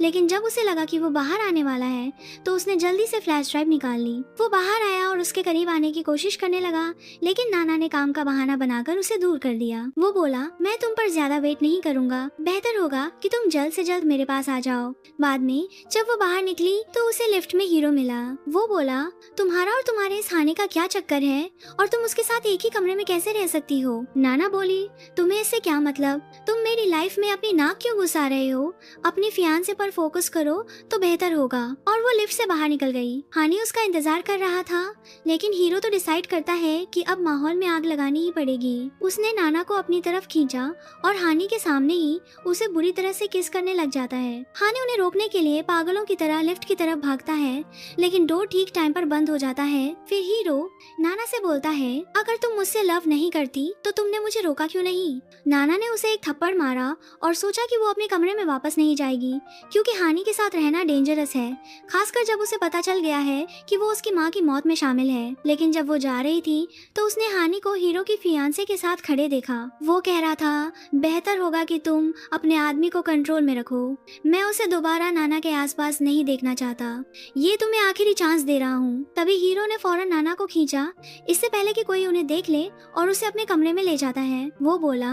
लेकिन जब उसे लगा कि वो बाहर आने वाला है तो उसने जल्दी से फ्लैश ड्राइव निकाल ली। वो बाहर आया और उसके करीब आने की कोशिश करने लगा, लेकिन नाना ने काम का बहाना बनाकर उसे दूर कर दिया। वो बोला, मैं तुम पर ज्यादा वेट नहीं करूंगा, बेहतर होगा कि तुम जल्द से जल्द मेरे पास आ जाओ। बाद में जब वो बाहर निकली तो उसे लिफ्ट में हीरो मिला। वो बोला, बोला, तुम्हारा और तुम्हारे इस हानि का क्या चक्कर है और तुम उसके साथ एक ही कमरे में कैसे रह सकती हो? नाना बोली, तुम्हें इससे क्या मतलब? तुम मेरी लाइफ में अपनी नाक क्यों घुसा रहे हो? अपनी फियांसे पर फोकस करो तो बेहतर होगा। और वो लिफ्ट से बाहर निकल गई। हानि उसका इंतजार कर रहा था, लेकिन हीरो तो डिसाइड करता है कि अब माहौल में आग लगानी ही पड़ेगी। उसने नाना को अपनी तरफ खींचा और हानि के सामने ही उसे बुरी तरह से किस करने लग जाता है। हानि उन्हें रोकने के लिए पागलों की तरह लिफ्ट की तरफ भागता है, लेकिन डोर ठीक टाइम पर बंद हो जाता है। फिर हीरो नाना से बोलता है, अगर तुम मुझसे लव नहीं करती तो तुमने मुझे रोका क्यों नहीं? नाना ने उसे एक थप्पड़ मारा और सोचा कि वो अपने कमरे में वापस नहीं जाएगी, क्योंकि हानि के साथ रहना डेंजरस है, खासकर जब उसे पता चल गया है कि वो उसकी माँ की मौत में शामिल है। लेकिन जब वो जा रही थी तो उसने हानि को हीरो की फियांसे के साथ खड़े देखा। वो कह रहा था, बेहतर होगा कि तुम अपने आदमी को कंट्रोल में रखो। मैं उसे दोबारा नाना के आसपास नहीं देखना चाहता। ये तुम्हें आखिरी चांस दे रहा हूँ। तभी हीरो ने फौरन नाना को खींचा, इससे पहले कि कोई उन्हें देख ले, और उसे अपने कमरे में ले जाता है। वो बोला,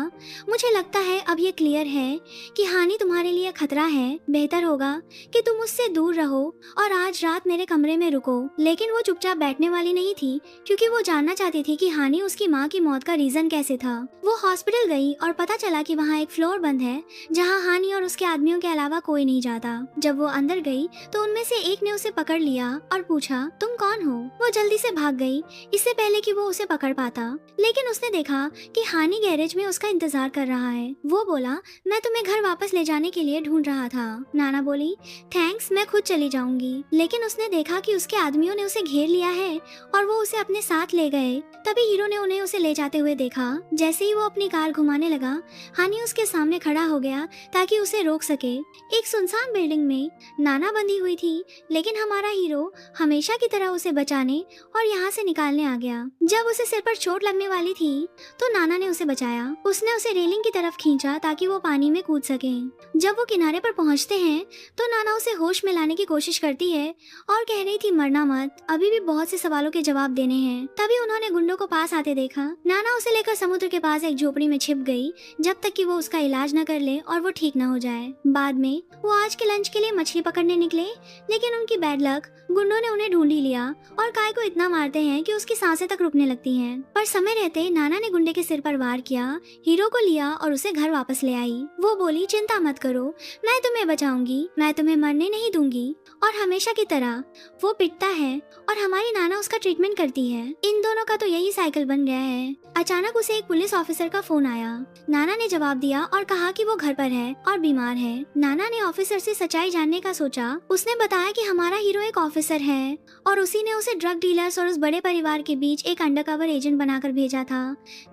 मुझे लगता है अब ये क्लियर है कि हानि तुम्हारे लिए खतरा है। बेहतर होगा कि तुम उससे दूर रहो और आज रात मेरे कमरे में रुको। लेकिन वो चुपचाप बैठने वाली नहीं थी, क्योंकि वो जानना चाहती थी कि हानि उसकी माँ की मौत का रीजन कैसे था। वो हॉस्पिटल गई और पता चला कि वहाँ एक फ्लोर बंद है, जहाँ हानि और उसके आदमियों के अलावा कोई नहीं जाता। जब वो अंदर गई तो उनमें से एक ने उसे पकड़ लिया और पूछा, तुम कौन हो? वो जल्दी से भाग गई, इससे पहले कि वो उसे पकड़ पाता। लेकिन उसने देखा कि हानि गैरेज में उसका इंतजार कर रहा है। वो बोला, मैं तुम्हें घर वापस ले जाने के लिए ढूंढ रहा था। नाना बोली, थैंक्स, मैं खुद चली जाऊंगी। लेकिन उसने देखा कि उसके आदमियों ने उसे घेर लिया है और वो उसे अपने साथ ले गए। तभी हीरो ने उन्हें उसे ले जाते हुए देखा। जैसे ही वो अपनी कार घुमाने लगा, हानि उसके सामने खड़ा हो गया ताकि उसे रोक सके। एक सुनसान बिल्डिंग में नाना बंधी हुई थी, लेकिन हमारा हीरो हमेशा की तरह उसे बचाने और यहाँ से निकालने आ गया। जब उसे सिर पर चोट लगने वाली थी तो नाना ने उसे बचाया। उसने उसे रेलिंग की तरफ खींचा ताकि वो पानी में कूद सके। जब वो किनारे पर पहुंचते हैं तो नाना उसे होश में लाने की कोशिश करती है और कह रही थी, मरना मत, अभी भी बहुत से सवालों के जवाब देने हैं। तभी उन्होंने गुंडों को पास आते देखा। नाना उसे लेकर समुद्र के पास एक झोपड़ी में छिप गई, जब तक कि वो उसका इलाज न कर ले और वो ठीक न हो जाए। बाद में वो आज के लंच के लिए मछली पकड़ने निकले, लेकिन उनकी बैड लक, गुंडों ने उन्हें ढूंढ ही लिया और काय को इतना मारते हैं कि उसकी सांसें तक रुकने लगती हैं। पर समय रहते नाना ने गुंडे के सिर पर वार किया, हीरो को लिया और उसे घर वापस ले आई। वो बोली, चिंता मत करो, मैं तुम्हें बचाऊंगी, मैं तुम्हें मरने नहीं दूंगी। और हमेशा की तरह वो पिटता है और हमारी नाना उसका ट्रीटमेंट करती है। इन दोनों का तो यही साइकिल बन गया है। अचानक उसे एक पुलिस ऑफिसर का फोन आया। नाना ने जवाब दिया और कहा कि वो घर पर है और बीमार है। नाना ने ऑफिसर से सच्चाई जानने का सोचा। उसने बताया कि हमारा हीरो एक ऑफिसर है और उसी ने उसे ड्रग डीलर्स और उस बड़े परिवार के बीच एक अंडरकवर एजेंट बनाकर भेजा था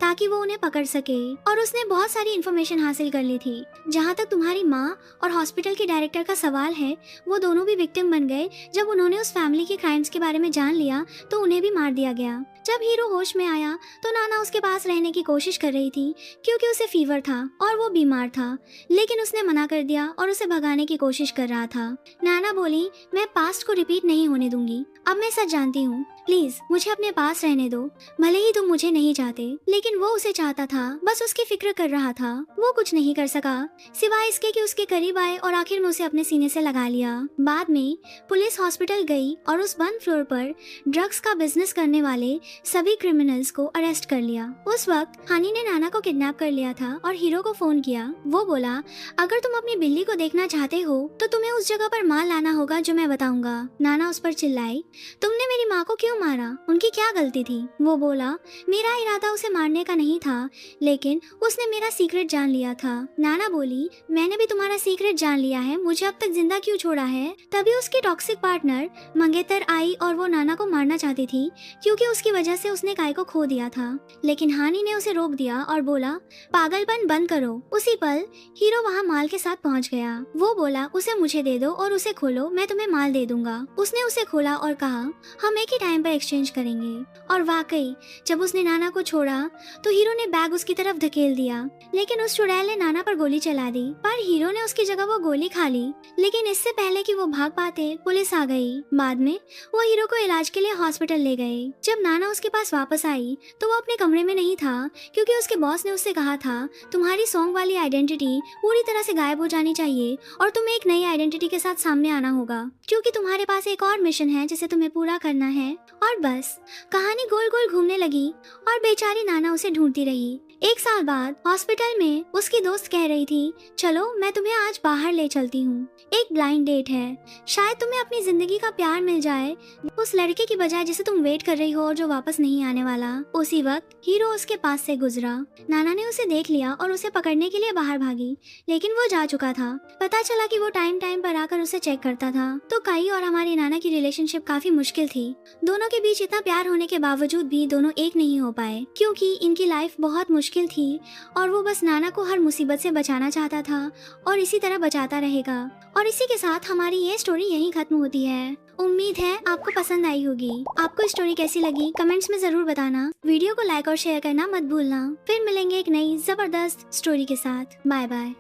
ताकि वो उन्हें पकड़ सके। और उसने बहुत सारी इन्फॉर्मेशन हासिल कर ली थी। जहाँ तक तुम्हारी माँ और हॉस्पिटल के डायरेक्टर का सवाल है, वो दोनों भी विक्टिम बन गए। जब उन्होंने उस फैमिली के क्राइम्स के बारे में जान लिया तो उन्हें भी मार दिया गया। जब हीरो होश में आया तो नाना उसके पास रहने की कोशिश कर रही थी, क्योंकि उसे फीवर था और वो बीमार था। लेकिन उसने मना कर दिया और उसे भगाने की कोशिश कर रहा था। नाना बोली, मैं पास्ट को रिपीट नहीं होने दूंगी। अब मैं सच जानती हूँ, प्लीज मुझे अपने पास रहने दो। भले ही तुम मुझे नहीं चाहते, लेकिन वो उसे चाहता था, बस उसकी फिक्र कर रहा था। वो कुछ नहीं कर सका सिवाय इसके कि उसके करीब आए और आखिर में उसे अपने सीने से लगा लिया। बाद में पुलिस हॉस्पिटल गई और उस बंद फ्लोर पर ड्रग्स का बिजनेस करने वाले सभी क्रिमिनल्स को अरेस्ट कर लिया। उस वक्त हानि ने नाना को किडनैप कर लिया था और हीरो को फोन किया। वो बोला, अगर तुम अपनी बिल्ली को देखना चाहते हो तो तुम्हें उस जगह पर माल लाना होगा जो मैं बताऊंगा। नाना उस पर चिल्लाई, तुमने मेरी माँ को क्यों मारा? उनकी क्या गलती थी? वो बोला, मेरा इरादा उसे मारने का नहीं था, लेकिन उसने मेरा सीक्रेट जान लिया था। नाना बोली, मैंने भी तुम्हारा सीक्रेट जान लिया है, मुझे अब तक जिंदा क्यों छोड़ा है? तभी उसकी टॉक्सिक पार्टनर मंगेतर आई और वो नाना को मारना चाहती थी, क्योंकि उसकी वजह से उसने काय को खो दिया था। लेकिन हानि ने उसे रोक दिया और बोला, पागलपन बंद करो। उसी पल हीरो वहाँ माल के साथ पहुँच गया। वो बोला, उसे मुझे दे दो और उसे खोलो, मैं तुम्हें माल दे दूंगा। उसने उसे खोला और कहा, हम एक ही टाइम पर एक्सचेंज करेंगे। और वाकई जब उसने नाना को छोड़ा तो हीरो ने बैग उसकी तरफ धकेल दिया, लेकिन उस चुड़ैल ने नाना पर गोली चला दी। पर हीरो ने उसकी जगह वो गोली खा ली। लेकिन इससे पहले कि वो भाग पाते, पुलिस आ गई। बाद में वो हीरो को इलाज के लिए हॉस्पिटल ले गए। जब नाना उसके पास वापस आई तो वो अपने कमरे में नहीं था, क्योंकि उसके बॉस ने उससे कहा था, तुम्हारी सॉन्ग वाली आइडेंटिटी पूरी तरह से गायब हो जानी चाहिए और तुम्हें एक नई आइडेंटिटी के साथ सामने आना होगा, क्योंकि तुम्हारे पास एक और मिशन है जिसे तुम्हें पूरा करना है। और बस कहानी गोल गोल घूमने लगी और बेचारी नाना उसे ढूंढती रही। 1 साल बाद हॉस्पिटल में उसकी दोस्त कह रही थी, चलो मैं तुम्हें आज बाहर ले चलती हूँ, एक ब्लाइंड डेट है, शायद तुम्हें अपनी जिंदगी का प्यार मिल जाए, उस लड़के की बजाय जिसे तुम वेट कर रही हो और जो वापस नहीं आने वाला। उसी वक्त हीरो उसके पास से गुजरा। नाना ने उसे देख लिया और उसे पकड़ने के लिए बाहर भागी, लेकिन वो जा चुका था। पता चला कि वो टाइम टाइम पर आकर उसे चेक करता था। तो काई और हमारी नाना की रिलेशनशिप काफी मुश्किल थी। दोनों के बीच इतना प्यार होने के बावजूद भी दोनों एक नहीं हो पाए, क्योंकि इनकी लाइफ बहुत मुश्किल थी और वो बस नाना को हर मुसीबत से बचाना चाहता था और इसी तरह बचाता रहेगा। और इसी के साथ हमारी ये स्टोरी यहीं खत्म होती है। उम्मीद है आपको पसंद आई होगी। आपको स्टोरी कैसी लगी कमेंट्स में जरूर बताना। वीडियो को लाइक और शेयर करना मत भूलना। फिर मिलेंगे एक नई जबरदस्त स्टोरी के साथ। Bye bye.